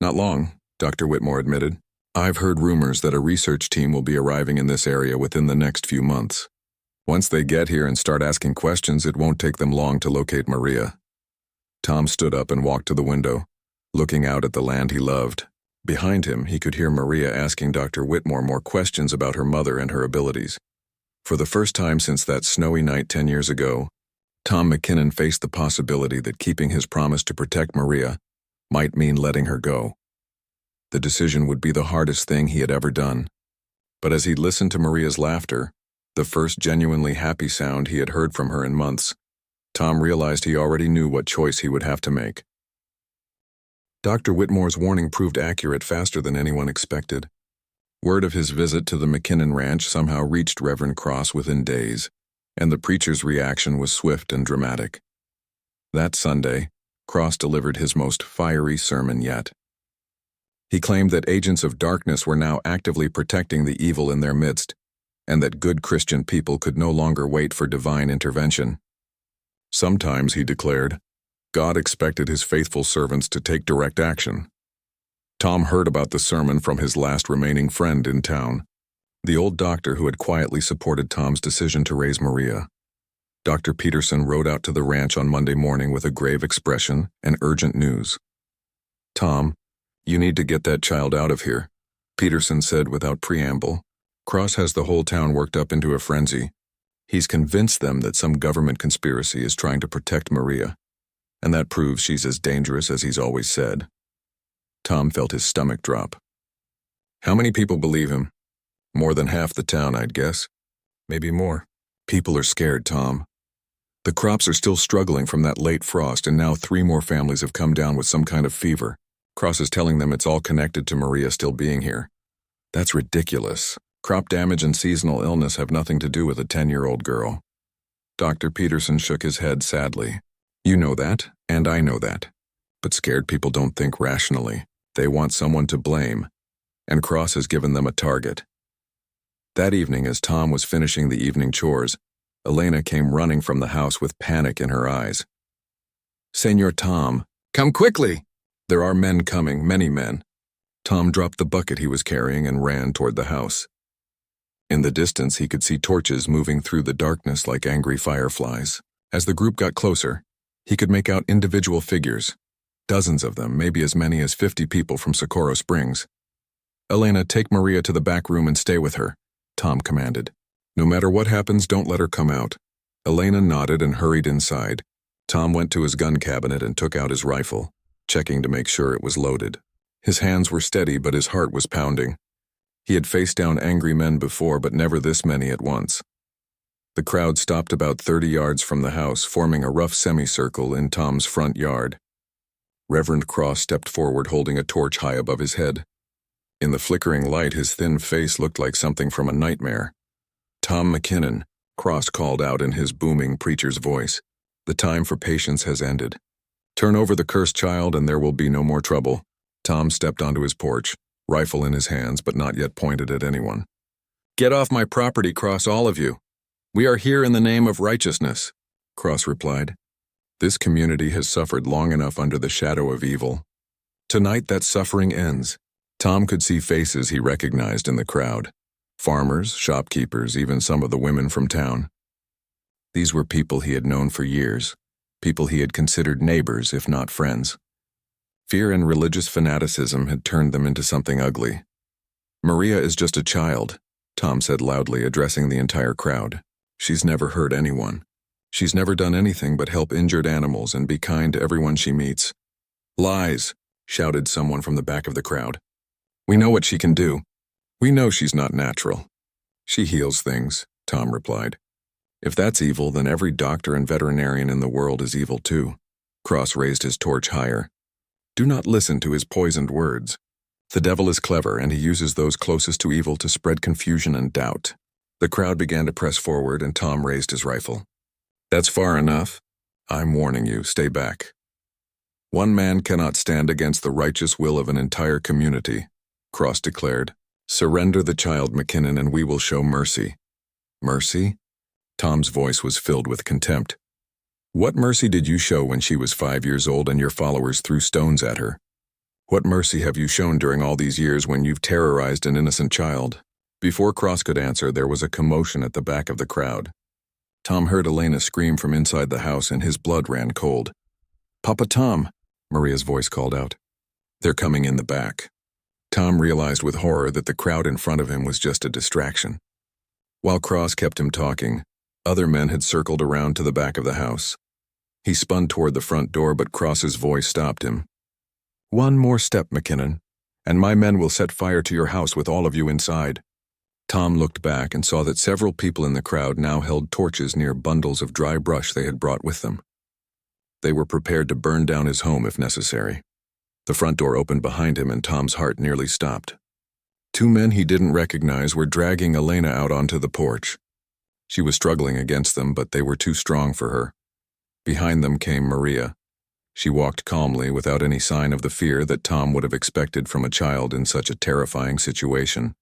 Not long, Dr. Whitmore admitted. I've heard rumors that a research team will be arriving in this area within the next few months. Once they get here and start asking questions, it won't take them long to locate Maria. Tom stood up and walked to the window, looking out at the land he loved. Behind him, he could hear Maria asking Dr. Whitmore more questions about her mother and her abilities. For the first time since that snowy night 10 years ago, Tom McKinnon faced the possibility that keeping his promise to protect Maria might mean letting her go. The decision would be the hardest thing he had ever done. But as he listened to Maria's laughter, the first genuinely happy sound he had heard from her in months, Tom realized he already knew what choice he would have to make. Dr. Whitmore's warning proved accurate faster than anyone expected. Word of his visit to the McKinnon Ranch somehow reached Reverend Cross within days, and the preacher's reaction was swift and dramatic. That Sunday, Cross delivered his most fiery sermon yet. He claimed that agents of darkness were now actively protecting the evil in their midst, and that good Christian people could no longer wait for divine intervention. Sometimes, he declared, God expected his faithful servants to take direct action. Tom heard about the sermon from his last remaining friend in town, the old doctor who had quietly supported Tom's decision to raise Maria. Dr. Peterson rode out to the ranch on Monday morning with a grave expression and urgent news. Tom, you need to get that child out of here, Peterson said without preamble. Cross has the whole town worked up into a frenzy. He's convinced them that some government conspiracy is trying to protect Maria, and that proves she's as dangerous as he's always said. Tom felt his stomach drop. How many people believe him? More than half the town, I'd guess. Maybe more. People are scared, Tom. The crops are still struggling from that late frost, and now 3 more families have come down with some kind of fever. Cross is telling them it's all connected to Maria still being here. That's ridiculous. Crop damage and seasonal illness have nothing to do with a 10-year-old girl. Dr. Peterson shook his head sadly. You know that, and I know that. But scared people don't think rationally. They want someone to blame, and Cross has given them a target. That evening, as Tom was finishing the evening chores, Elena came running from the house with panic in her eyes. Senor Tom, come quickly! There are men coming, many men. Tom dropped the bucket he was carrying and ran toward the house. In the distance, he could see torches moving through the darkness like angry fireflies. As the group got closer, he could make out individual figures. Dozens of them, maybe as many as 50 people from Socorro Springs. Elena, take Maria to the back room and stay with her, Tom commanded. No matter what happens, don't let her come out. Elena nodded and hurried inside. Tom went to his gun cabinet and took out his rifle, checking to make sure it was loaded. His hands were steady, but his heart was pounding. He had faced down angry men before, but never this many at once. The crowd stopped about 30 yards from the house, forming a rough semicircle in Tom's front yard. Reverend Cross stepped forward holding a torch high above his head. In the flickering light, his thin face looked like something from a nightmare. Tom McKinnon, Cross called out in his booming preacher's voice. The time for patience has ended. Turn over the cursed child and there will be no more trouble. Tom stepped onto his porch, rifle in his hands but not yet pointed at anyone. Get off my property, Cross, all of you. We are here in the name of righteousness, Cross replied. This community has suffered long enough under the shadow of evil. Tonight that suffering ends. Tom could see faces he recognized in the crowd. Farmers, shopkeepers, even some of the women from town. These were people he had known for years, people he had considered neighbors, if not friends. Fear and religious fanaticism had turned them into something ugly. Maria is just a child, Tom said loudly, addressing the entire crowd. She's never hurt anyone. She's never done anything but help injured animals and be kind to everyone she meets. Lies, shouted someone from the back of the crowd. We know what she can do. We know she's not natural. She heals things, Tom replied. If that's evil, then every doctor and veterinarian in the world is evil too. Cross raised his torch higher. Do not listen to his poisoned words. The devil is clever, and he uses those closest to evil to spread confusion and doubt. The crowd began to press forward, and Tom raised his rifle. That's far enough. I'm warning you, stay back. One man cannot stand against the righteous will of an entire community, Cross declared. Surrender the child, McKinnon, and we will show mercy. Mercy? Tom's voice was filled with contempt. What mercy did you show when she was 5 years old and your followers threw stones at her? What mercy have you shown during all these years when you've terrorized an innocent child? Before Cross could answer, there was a commotion at the back of the crowd. Tom heard Elena scream from inside the house, and his blood ran cold. Papa Tom, Maria's voice called out. They're coming in the back. Tom realized with horror that the crowd in front of him was just a distraction. While Cross kept him talking, other men had circled around to the back of the house. He spun toward the front door, but Cross's voice stopped him. One more step, McKinnon, and my men will set fire to your house with all of you inside. Tom looked back and saw that several people in the crowd now held torches near bundles of dry brush they had brought with them. They were prepared to burn down his home if necessary. The front door opened behind him, and Tom's heart nearly stopped. Two men he didn't recognize were dragging Elena out onto the porch. She was struggling against them, but they were too strong for her. Behind them came Maria. She walked calmly, without any sign of the fear that Tom would have expected from a child in such a terrifying situation.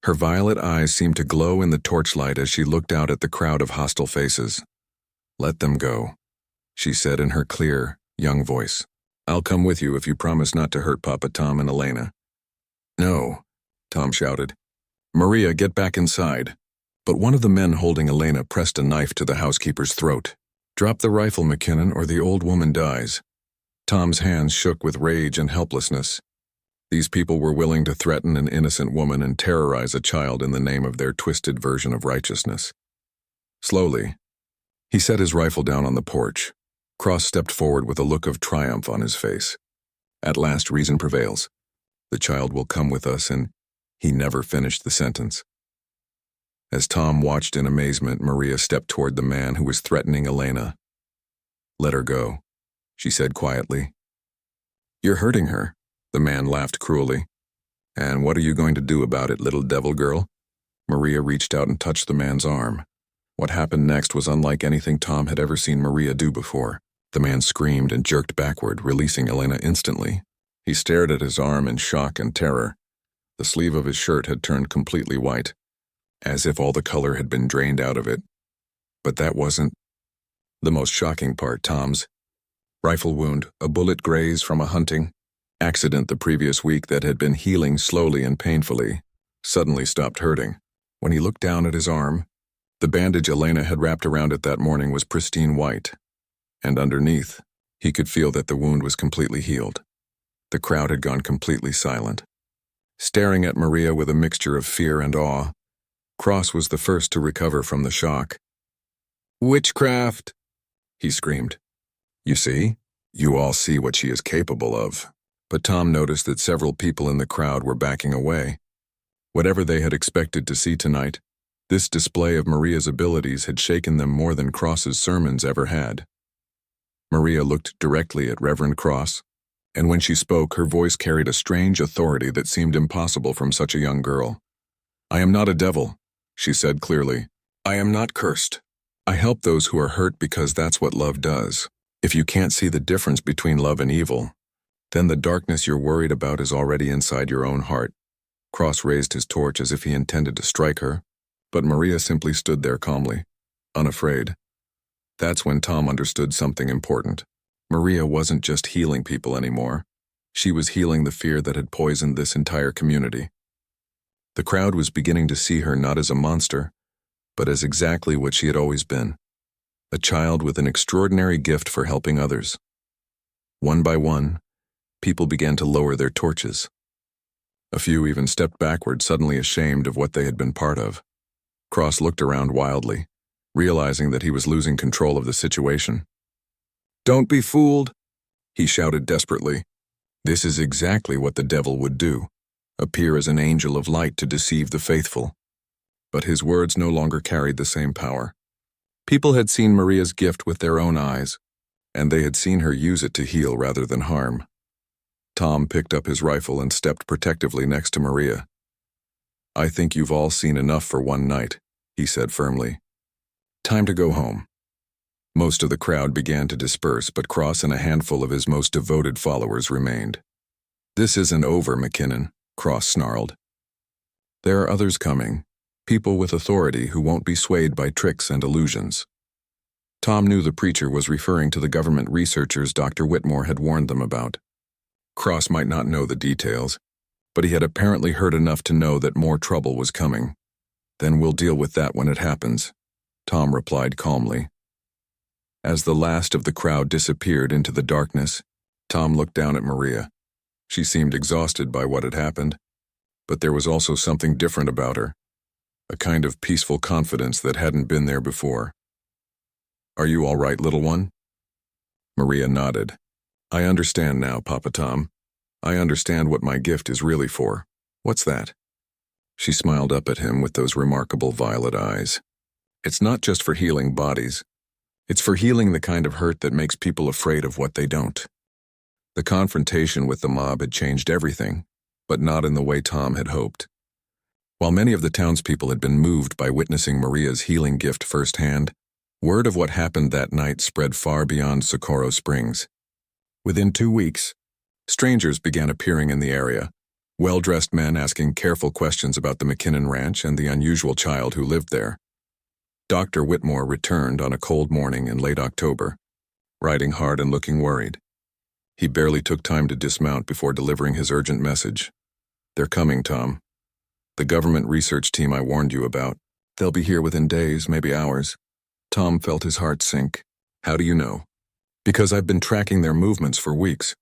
Her violet eyes seemed to glow in the torchlight as she looked out at the crowd of hostile faces. Let them go, she said in her clear, young voice. I'll come with you if you promise not to hurt Papa Tom and Elena. No, Tom shouted. Maria, get back inside. But one of the men holding Elena pressed a knife to the housekeeper's throat. Drop the rifle, McKinnon, or the old woman dies. Tom's hands shook with rage and helplessness. These people were willing to threaten an innocent woman and terrorize a child in the name of their twisted version of righteousness. Slowly, he set his rifle down on the porch. Cross stepped forward with a look of triumph on his face. At last, reason prevails. The child will come with us, and he never finished the sentence. As Tom watched in amazement, Maria stepped toward the man who was threatening Elena. Let her go, she said quietly. You're hurting her, the man laughed cruelly. And what are you going to do about it, little devil girl? Maria reached out and touched the man's arm. What happened next was unlike anything Tom had ever seen Maria do before. The man screamed and jerked backward, releasing Elena instantly. He stared at his arm in shock and terror. The sleeve of his shirt had turned completely white, as if all the color had been drained out of it. But that wasn't the most shocking part. Tom's rifle wound, a bullet graze from a hunting accident the previous week that had been healing slowly and painfully, suddenly stopped hurting. When he looked down at his arm, the bandage Elena had wrapped around it that morning was pristine white, and underneath, he could feel that the wound was completely healed. The crowd had gone completely silent. Staring at Maria with a mixture of fear and awe, Cross was the first to recover from the shock. Witchcraft, he screamed. You see? You all see what she is capable of. But Tom noticed that several people in the crowd were backing away. Whatever they had expected to see tonight, this display of Maria's abilities had shaken them more than Cross's sermons ever had. Maria looked directly at Reverend Cross, and when she spoke, her voice carried a strange authority that seemed impossible from such a young girl. I am not a devil, she said clearly. I am not cursed. I help those who are hurt because that's what love does. If you can't see the difference between love and evil, then the darkness you're worried about is already inside your own heart. Cross raised his torch as if he intended to strike her, but Maria simply stood there calmly, unafraid. That's when Tom understood something important. Maria wasn't just healing people anymore. She was healing the fear that had poisoned this entire community. The crowd was beginning to see her not as a monster, but as exactly what she had always been, a child with an extraordinary gift for helping others. One by one, people began to lower their torches. A few even stepped backward, suddenly ashamed of what they had been part of. Cross looked around wildly, realizing that he was losing control of the situation. Don't be fooled, he shouted desperately. This is exactly what the devil would do, appear as an angel of light to deceive the faithful. But his words no longer carried the same power. People had seen Maria's gift with their own eyes. and they had seen her use it to heal rather than harm. Tom picked up his rifle and stepped protectively next to Maria. "I think you've all seen enough for one night," he said firmly. "Time to go home." Most of the crowd began to disperse, but Cross and a handful of his most devoted followers remained. "This isn't over, McKinnon," Cross snarled. "There are others coming, people with authority who won't be swayed by tricks and illusions." Tom knew the preacher was referring to the government researchers Dr. Whitmore had warned them about. Cross might not know the details, but he had apparently heard enough to know that more trouble was coming. "Then we'll deal with that when it happens," Tom replied calmly. As the last of the crowd disappeared into the darkness, Tom looked down at Maria. She seemed exhausted by what had happened, but there was also something different about her, a kind of peaceful confidence that hadn't been there before. "Are you all right, little one?" Maria nodded. "I understand now, Papa Tom. I understand what my gift is really for." "What's that?" She smiled up at him with those remarkable violet eyes. "It's not just for healing bodies. It's for healing the kind of hurt that makes people afraid of what they don't." The confrontation with the mob had changed everything, but not in the way Tom had hoped. While many of the townspeople had been moved by witnessing Maria's healing gift firsthand, word of what happened that night spread far beyond Socorro Springs. Within 2 weeks, strangers began appearing in the area, well-dressed men asking careful questions about the McKinnon Ranch and the unusual child who lived there. Dr. Whitmore returned on a cold morning in late October, riding hard and looking worried. He barely took time to dismount before delivering his urgent message. "They're coming, Tom. The government research team I warned you about. They'll be here within days, maybe hours." Tom felt his heart sink. "How do you know?" "Because I've been tracking their movements for weeks.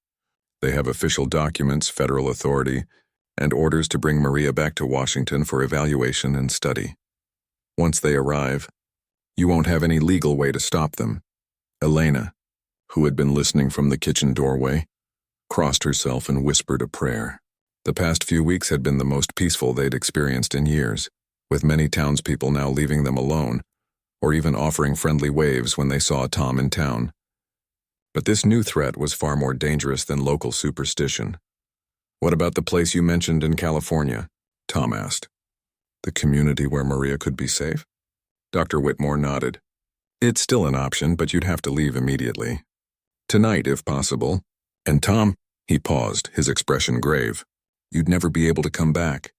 They have official documents, federal authority, and orders to bring Maria back to Washington for evaluation and study. Once they arrive, you won't have any legal way to stop them." Elena, who had been listening from the kitchen doorway, crossed herself and whispered a prayer. The past few weeks had been the most peaceful they'd experienced in years, with many townspeople now leaving them alone, or even offering friendly waves when they saw Tom in town. But this new threat was far more dangerous than local superstition. "What about the place you mentioned in California?" Tom asked. "The community where Maria could be safe?" Dr. Whitmore nodded. "It's still an option, but you'd have to leave immediately. Tonight, if possible." "And Tom," he paused, his expression grave, "you'd never be able to come back.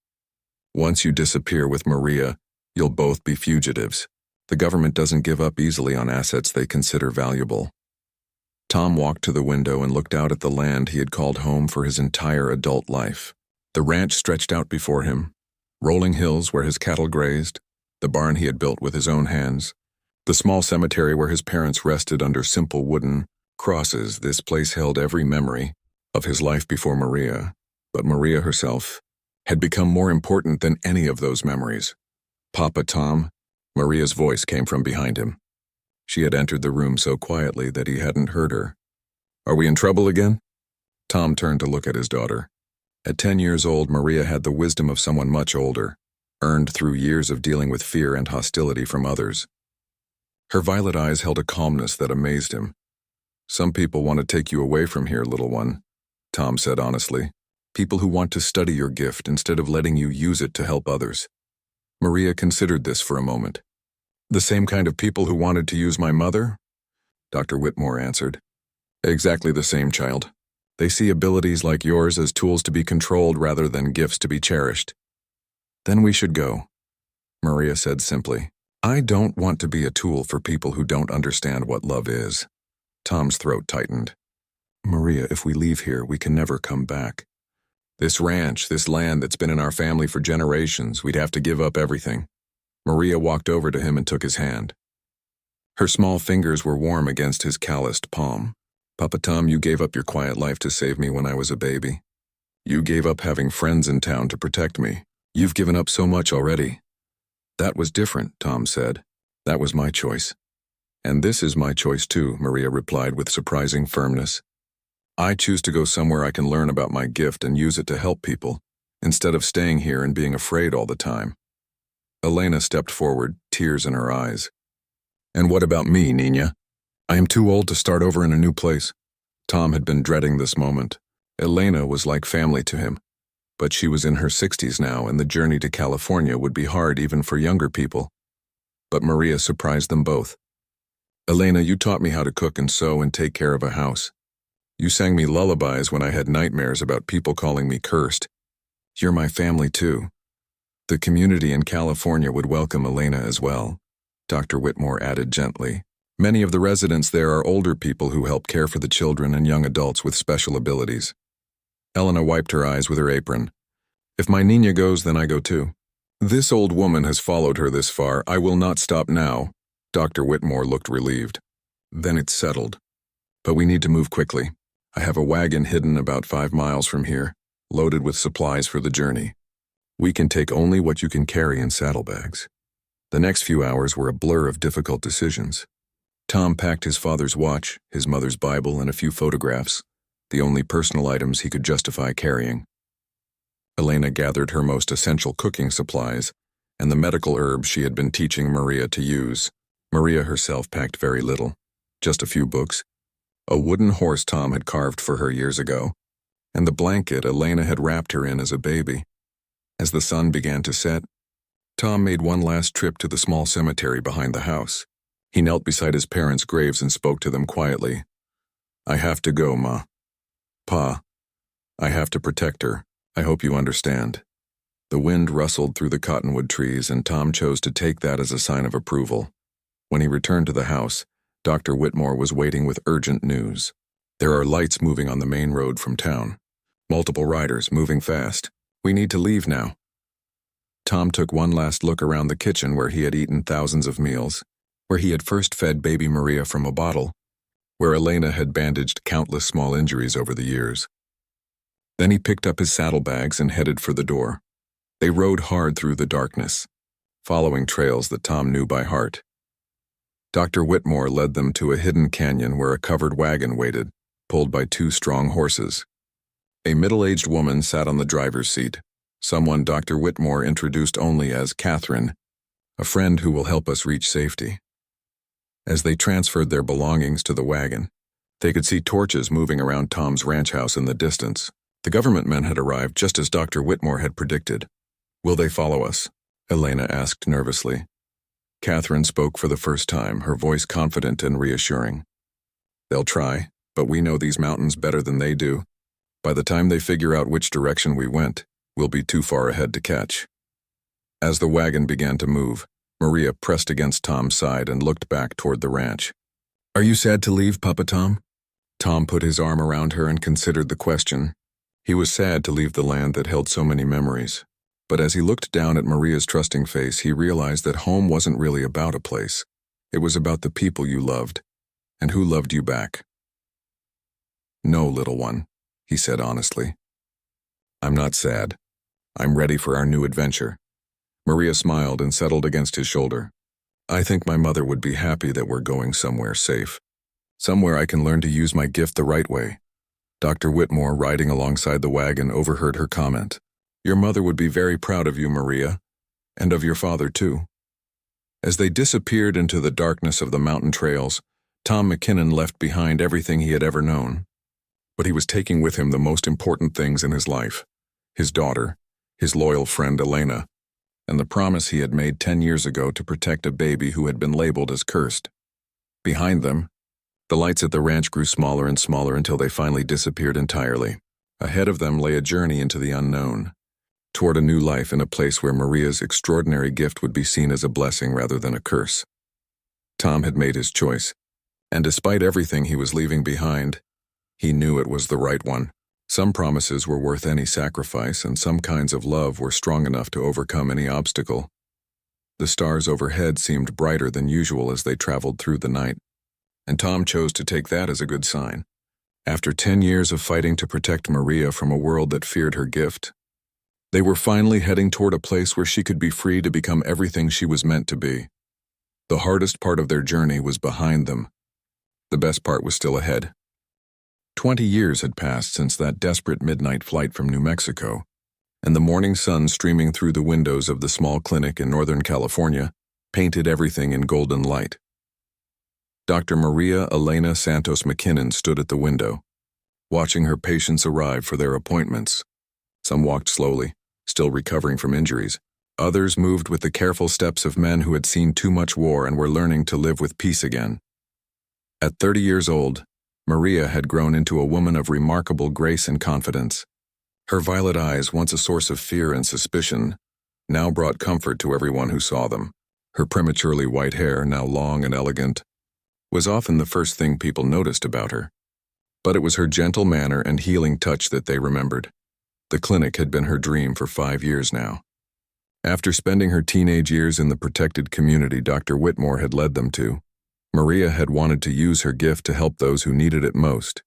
Once you disappear with Maria, you'll both be fugitives. The government doesn't give up easily on assets they consider valuable." Tom walked to the window and looked out at the land he had called home for his entire adult life. The ranch stretched out before him, rolling hills where his cattle grazed, the barn he had built with his own hands, the small cemetery where his parents rested under simple wooden crosses. This place held every memory of his life before Maria, but Maria herself had become more important than any of those memories. "Papa Tom," Maria's voice came from behind him. She had entered the room so quietly that he hadn't heard her. "Are we in trouble again?" Tom turned to look at his daughter. At 10 years old, Maria had the wisdom of someone much older, earned through years of dealing with fear and hostility from others. Her violet eyes held a calmness that amazed him. "Some people want to take you away from here, little one," Tom said honestly. "People who want to study your gift instead of letting you use it to help others." Maria considered this for a moment. "The same kind of people who wanted to use my mother?" Dr. Whitmore answered. "Exactly the same, child. They see abilities like yours as tools to be controlled rather than gifts to be cherished." "Then we should go," Maria said simply. "I don't want to be a tool for people who don't understand what love is." Tom's throat tightened. "Maria, if we leave here, we can never come back. This ranch, this land that's been in our family for generations, we'd have to give up everything." Maria walked over to him and took his hand. Her small fingers were warm against his calloused palm. "Papa Tom, you gave up your quiet life to save me when I was a baby. You gave up having friends in town to protect me. You've given up so much already." "That was different," Tom said. "That was my choice." "And this is my choice too," Maria replied with surprising firmness. "I choose to go somewhere I can learn about my gift and use it to help people, instead of staying here and being afraid all the time." Elena stepped forward, tears in her eyes. "And what about me, Nina?" I am too old to start over in a new place. Tom had been dreading this moment. Elena was like family to him, but she was in her 60s now, and the journey to California would be hard even for younger people. But Maria surprised them both. Elena, you taught me how to cook and sew and take care of a house. You sang me lullabies when I had nightmares about people calling me cursed. You're my family too. The community in California would welcome Elena as well, Dr. Whitmore added gently. Many of the residents there are older people who help care for the children and young adults with special abilities. Elena wiped her eyes with her apron. If my Nina goes, then I go too. This old woman has followed her this far. I will not stop now. Dr. Whitmore looked relieved. Then it's settled. But we need to move quickly. I have a wagon hidden about 5 miles from here, loaded with supplies for the journey. We can take only what you can carry in saddlebags. The next few hours were a blur of difficult decisions. Tom packed his father's watch, his mother's Bible, and a few photographs, the only personal items he could justify carrying. Elena gathered her most essential cooking supplies and the medical herbs she had been teaching Maria to use. Maria herself packed very little, just a few books, a wooden horse Tom had carved for her years ago, and the blanket Elena had wrapped her in as a baby. As the sun began to set, Tom made one last trip to the small cemetery behind the house. He knelt beside his parents' graves and spoke to them quietly. I have to go, Ma. Pa, I have to protect her. I hope you understand. The wind rustled through the cottonwood trees, and Tom chose to take that as a sign of approval. When he returned to the house, Dr. Whitmore was waiting with urgent news. There are lights moving on the main road from town. Multiple riders moving fast. We need to leave now. Tom took one last look around the kitchen where he had eaten thousands of meals, where he had first fed baby Maria from a bottle, where Elena had bandaged countless small injuries over the years. Then he picked up his saddlebags and headed for the door. They rode hard through the darkness, following trails that Tom knew by heart. Dr. Whitmore led them to a hidden canyon where a covered wagon waited, pulled by 2 strong horses. A middle-aged woman sat on the driver's seat, someone Dr. Whitmore introduced only as Catherine, a friend who will help us reach safety. As they transferred their belongings to the wagon, they could see torches moving around Tom's ranch house in the distance. The government men had arrived just as Dr. Whitmore had predicted. Will they follow us? Elena asked nervously. Catherine spoke for the first time, her voice confident and reassuring. They'll try, but we know these mountains better than they do. By the time they figure out which direction we went, we'll be too far ahead to catch. As the wagon began to move, Maria pressed against Tom's side and looked back toward the ranch. Are you sad to leave, Papa Tom? Tom put his arm around her and considered the question. He was sad to leave the land that held so many memories. But as he looked down at Maria's trusting face, he realized that home wasn't really about a place. It was about the people you loved, and who loved you back. No, little one, he said honestly. I'm not sad. I'm ready for our new adventure. Maria smiled and settled against his shoulder. I think my mother would be happy that we're going somewhere safe. Somewhere I can learn to use my gift the right way. Dr. Whitmore, riding alongside the wagon, overheard her comment. Your mother would be very proud of you, Maria, and of your father too. As they disappeared into the darkness of the mountain trails, Tom McKinnon left behind everything he had ever known. But he was taking with him the most important things in his life. His daughter, his loyal friend Elena, and the promise he had made 10 years ago to protect a baby who had been labeled as cursed. Behind them, the lights at the ranch grew smaller and smaller until they finally disappeared entirely. Ahead of them lay a journey into the unknown, toward a new life in a place where Maria's extraordinary gift would be seen as a blessing rather than a curse. Tom had made his choice, and despite everything he was leaving behind, he knew it was the right one. Some promises were worth any sacrifice, and some kinds of love were strong enough to overcome any obstacle. The stars overhead seemed brighter than usual as they traveled through the night, and Tom chose to take that as a good sign. After 10 years of fighting to protect Maria from a world that feared her gift, they were finally heading toward a place where she could be free to become everything she was meant to be. The hardest part of their journey was behind them. The best part was still ahead. 20 years had passed since that desperate midnight flight from New Mexico, and the morning sun streaming through the windows of the small clinic in Northern California painted everything in golden light. Dr. Maria Elena Santos McKinnon stood at the window, watching her patients arrive for their appointments. Some walked slowly, still recovering from injuries. Others moved with the careful steps of men who had seen too much war and were learning to live with peace again. At 30 years old, Maria had grown into a woman of remarkable grace and confidence. Her violet eyes, once a source of fear and suspicion, now brought comfort to everyone who saw them. Her prematurely white hair, now long and elegant, was often the first thing people noticed about her. But it was her gentle manner and healing touch that they remembered. The clinic had been her dream for 5 years now. After spending her teenage years in the protected community Dr. Whitmore had led them to, Maria had wanted to use her gift to help those who needed it most.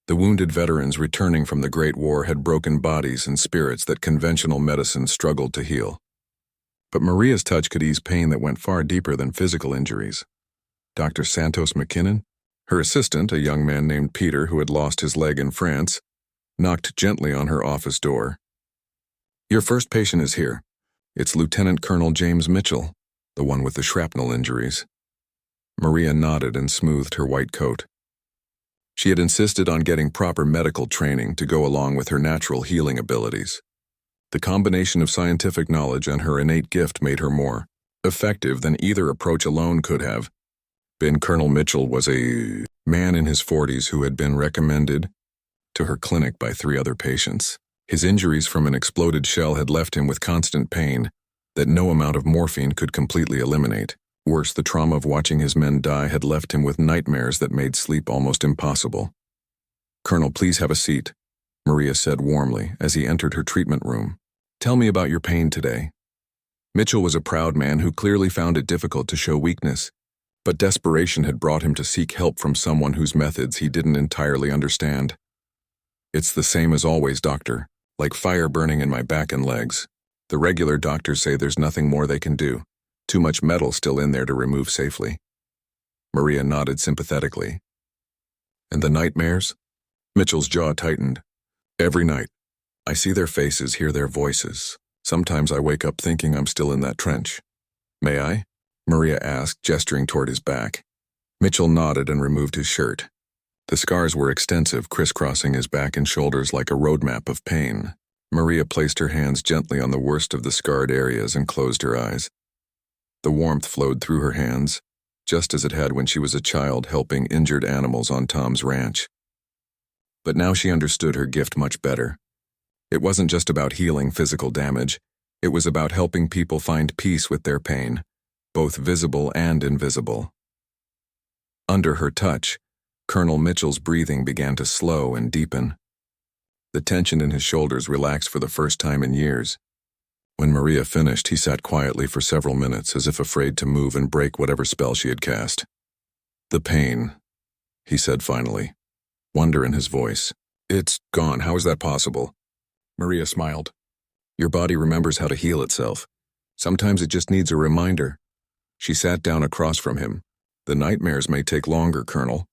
The wounded veterans returning from the Great War had broken bodies and spirits that conventional medicine struggled to heal. But Maria's touch could ease pain that went far deeper than physical injuries. Dr. Santos McKinnon, her assistant, a young man named Peter who had lost his leg in France, knocked gently on her office door. "Your first patient is here. It's Lieutenant Colonel James Mitchell, the one with the shrapnel injuries." Maria nodded and smoothed her white coat. She had insisted on getting proper medical training to go along with her natural healing abilities. The combination of scientific knowledge and her innate gift made her more effective than either approach alone could have been. Colonel Mitchell was a man in his 40s who had been recommended to her clinic by 3 other patients. His injuries from an exploded shell had left him with constant pain that no amount of morphine could completely eliminate. Worse, the trauma of watching his men die had left him with nightmares that made sleep almost impossible. "Colonel, please have a seat," Maria said warmly as he entered her treatment room. "Tell me about your pain today." Mitchell was a proud man who clearly found it difficult to show weakness, but desperation had brought him to seek help from someone whose methods he didn't entirely understand. "It's the same as always, doctor, like fire burning in my back and legs. The regular doctors say there's nothing more they can do. Too much metal still in there to remove safely." Maria nodded sympathetically. "And the nightmares?" Mitchell's jaw tightened. "Every night. I see their faces, hear their voices. Sometimes I wake up thinking I'm still in that trench." "May I?" Maria asked, gesturing toward his back. Mitchell nodded and removed his shirt. The scars were extensive, crisscrossing his back and shoulders like a roadmap of pain. Maria placed her hands gently on the worst of the scarred areas and closed her eyes. The warmth flowed through her hands, just as it had when she was a child helping injured animals on Tom's ranch. But now she understood her gift much better. It wasn't just about healing physical damage, it was about helping people find peace with their pain, both visible and invisible. Under her touch, Colonel Mitchell's breathing began to slow and deepen. The tension in his shoulders relaxed for the first time in years. When Maria finished, he sat quietly for several minutes, as if afraid to move and break whatever spell she had cast. "The pain," he said finally, wonder in his voice. "It's gone. How is that possible?" Maria smiled. "Your body remembers how to heal itself. Sometimes it just needs a reminder." She sat down across from him. "The nightmares may take longer, Colonel.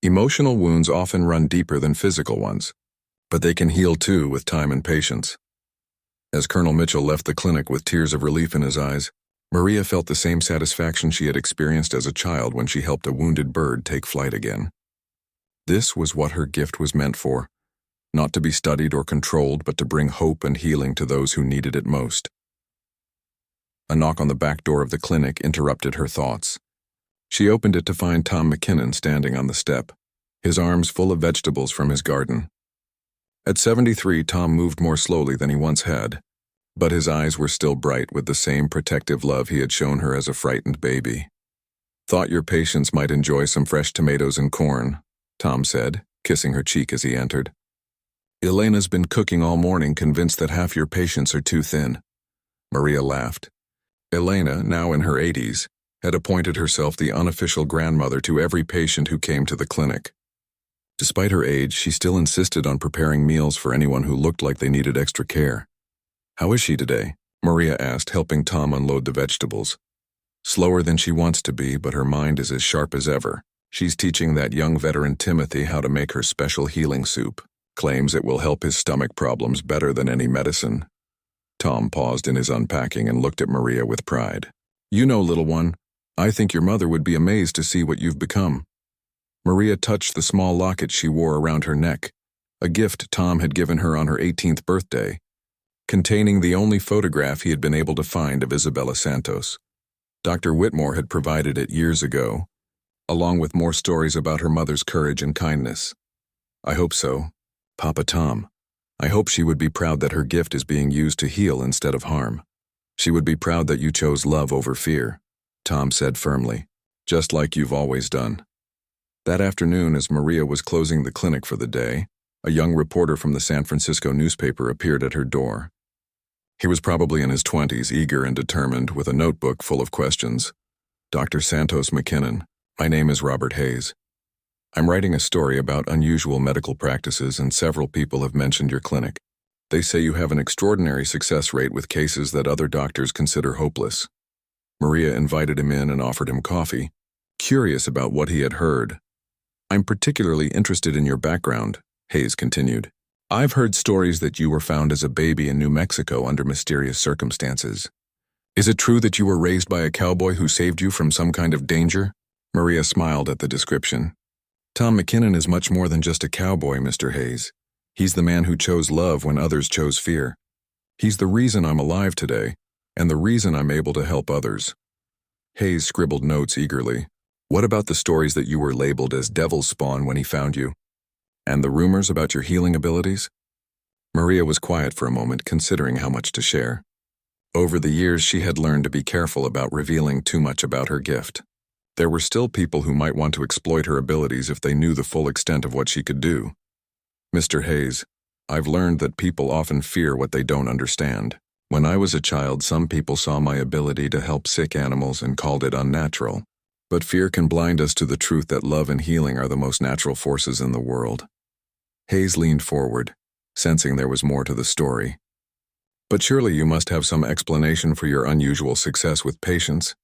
Emotional wounds often run deeper than physical ones, but they can heal too with time and patience." As Colonel Mitchell left the clinic with tears of relief in his eyes, Maria felt the same satisfaction she had experienced as a child when she helped a wounded bird take flight again. This was what her gift was meant for, not to be studied or controlled, but to bring hope and healing to those who needed it most. A knock on the back door of the clinic interrupted her thoughts. She opened it to find Tom McKinnon standing on the step, his arms full of vegetables from his garden. At 73, Tom moved more slowly than he once had, but his eyes were still bright with the same protective love he had shown her as a frightened baby. "Thought your patients might enjoy some fresh tomatoes and corn," Tom said, kissing her cheek as he entered. "Elena's been cooking all morning, convinced that half your patients are too thin." Maria laughed. Elena, now in her 80s, had appointed herself the unofficial grandmother to every patient who came to the clinic. Despite her age, she still insisted on preparing meals for anyone who looked like they needed extra care. "How is she today?" Maria asked, helping Tom unload the vegetables. "Slower than she wants to be, but her mind is as sharp as ever. She's teaching that young veteran Timothy how to make her special healing soup. Claims it will help his stomach problems better than any medicine." Tom paused in his unpacking and looked at Maria with pride. "You know, little one, I think your mother would be amazed to see what you've become." Maria touched the small locket she wore around her neck, a gift Tom had given her on her 18th birthday, containing the only photograph he had been able to find of Isabella Santos. Dr. Whitmore had provided it years ago, along with more stories about her mother's courage and kindness. "I hope so, Papa Tom. I hope she would be proud that her gift is being used to heal instead of harm. She would be proud that you chose love over fear," Tom said firmly, "just like you've always done." That afternoon, as Maria was closing the clinic for the day, a young reporter from the San Francisco newspaper appeared at her door. He was probably in his 20s, eager and determined, with a notebook full of questions. "Dr. Santos McKinnon, my name is Robert Hayes. I'm writing a story about unusual medical practices, and several people have mentioned your clinic. They say you have an extraordinary success rate with cases that other doctors consider hopeless." Maria invited him in and offered him coffee, curious about what he had heard. "I'm particularly interested in your background," Hayes continued. "I've heard stories that you were found as a baby in New Mexico under mysterious circumstances. Is it true that you were raised by a cowboy who saved you from some kind of danger?" Maria smiled at the description. "Tom McKinnon is much more than just a cowboy, Mr. Hayes. He's the man who chose love when others chose fear. He's the reason I'm alive today, and the reason I'm able to help others." Hayes scribbled notes eagerly. "What about the stories that you were labeled as devil's spawn when he found you? And the rumors about your healing abilities?" Maria was quiet for a moment, considering how much to share. Over the years, she had learned to be careful about revealing too much about her gift. There were still people who might want to exploit her abilities if they knew the full extent of what she could do. "Mr. Hayes, I've learned that people often fear what they don't understand. When I was a child, some people saw my ability to help sick animals and called it unnatural. But fear can blind us to the truth that love and healing are the most natural forces in the world." Hayes leaned forward, sensing there was more to the story. "But surely you must have some explanation for your unusual success with patients.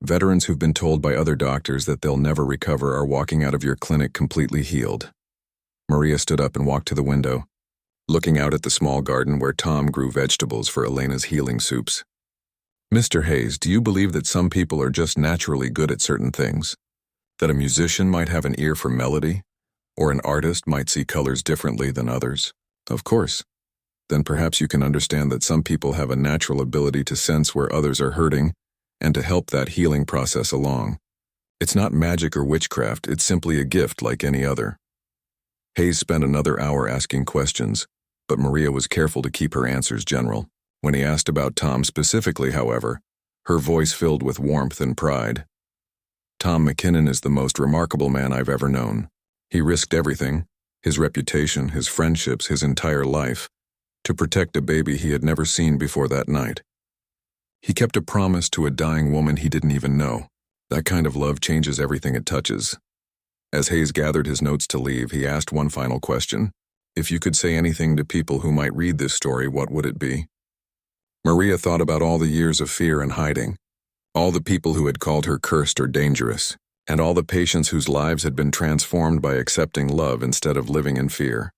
Veterans who've been told by other doctors that they'll never recover are walking out of your clinic completely healed." Maria stood up and walked to the window, looking out at the small garden where Tom grew vegetables for Elena's healing soups. "Mr. Hayes, do you believe that some people are just naturally good at certain things? That a musician might have an ear for melody, or an artist might see colors differently than others?" "Of course. Then perhaps you can understand that some people have a natural ability to sense where others are hurting and to help that healing process along. It's not magic or witchcraft, it's simply a gift like any other." Hayes spent another hour asking questions, but Maria was careful to keep her answers general. When he asked about Tom specifically, however, her voice filled with warmth and pride. "Tom McKinnon is the most remarkable man I've ever known. He risked everything, his reputation, his friendships, his entire life, to protect a baby he had never seen before that night. He kept a promise to a dying woman he didn't even know. That kind of love changes everything it touches." As Hayes gathered his notes to leave, he asked one final question. "If you could say anything to people who might read this story, what would it be?" Maria thought about all the years of fear and hiding, all the people who had called her cursed or dangerous, and all the patients whose lives had been transformed by accepting love instead of living in fear.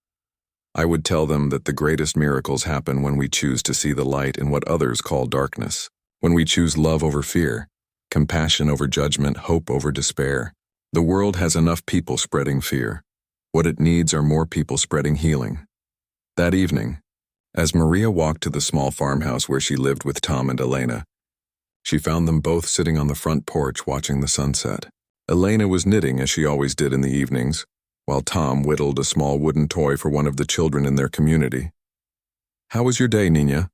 "I would tell them that the greatest miracles happen when we choose to see the light in what others call darkness, when we choose love over fear, compassion over judgment, hope over despair. The world has enough people spreading fear. What it needs are more people spreading healing." That evening, as Maria walked to the small farmhouse where she lived with Tom and Elena, she found them both sitting on the front porch watching the sunset. Elena was knitting as she always did in the evenings, while Tom whittled a small wooden toy for one of the children in their community. "How was your day, Nina?"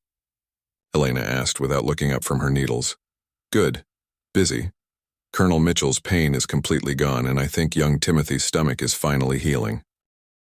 Elena asked without looking up from her needles. "Good. Busy. Colonel Mitchell's pain is completely gone, and I think young Timothy's stomach is finally healing."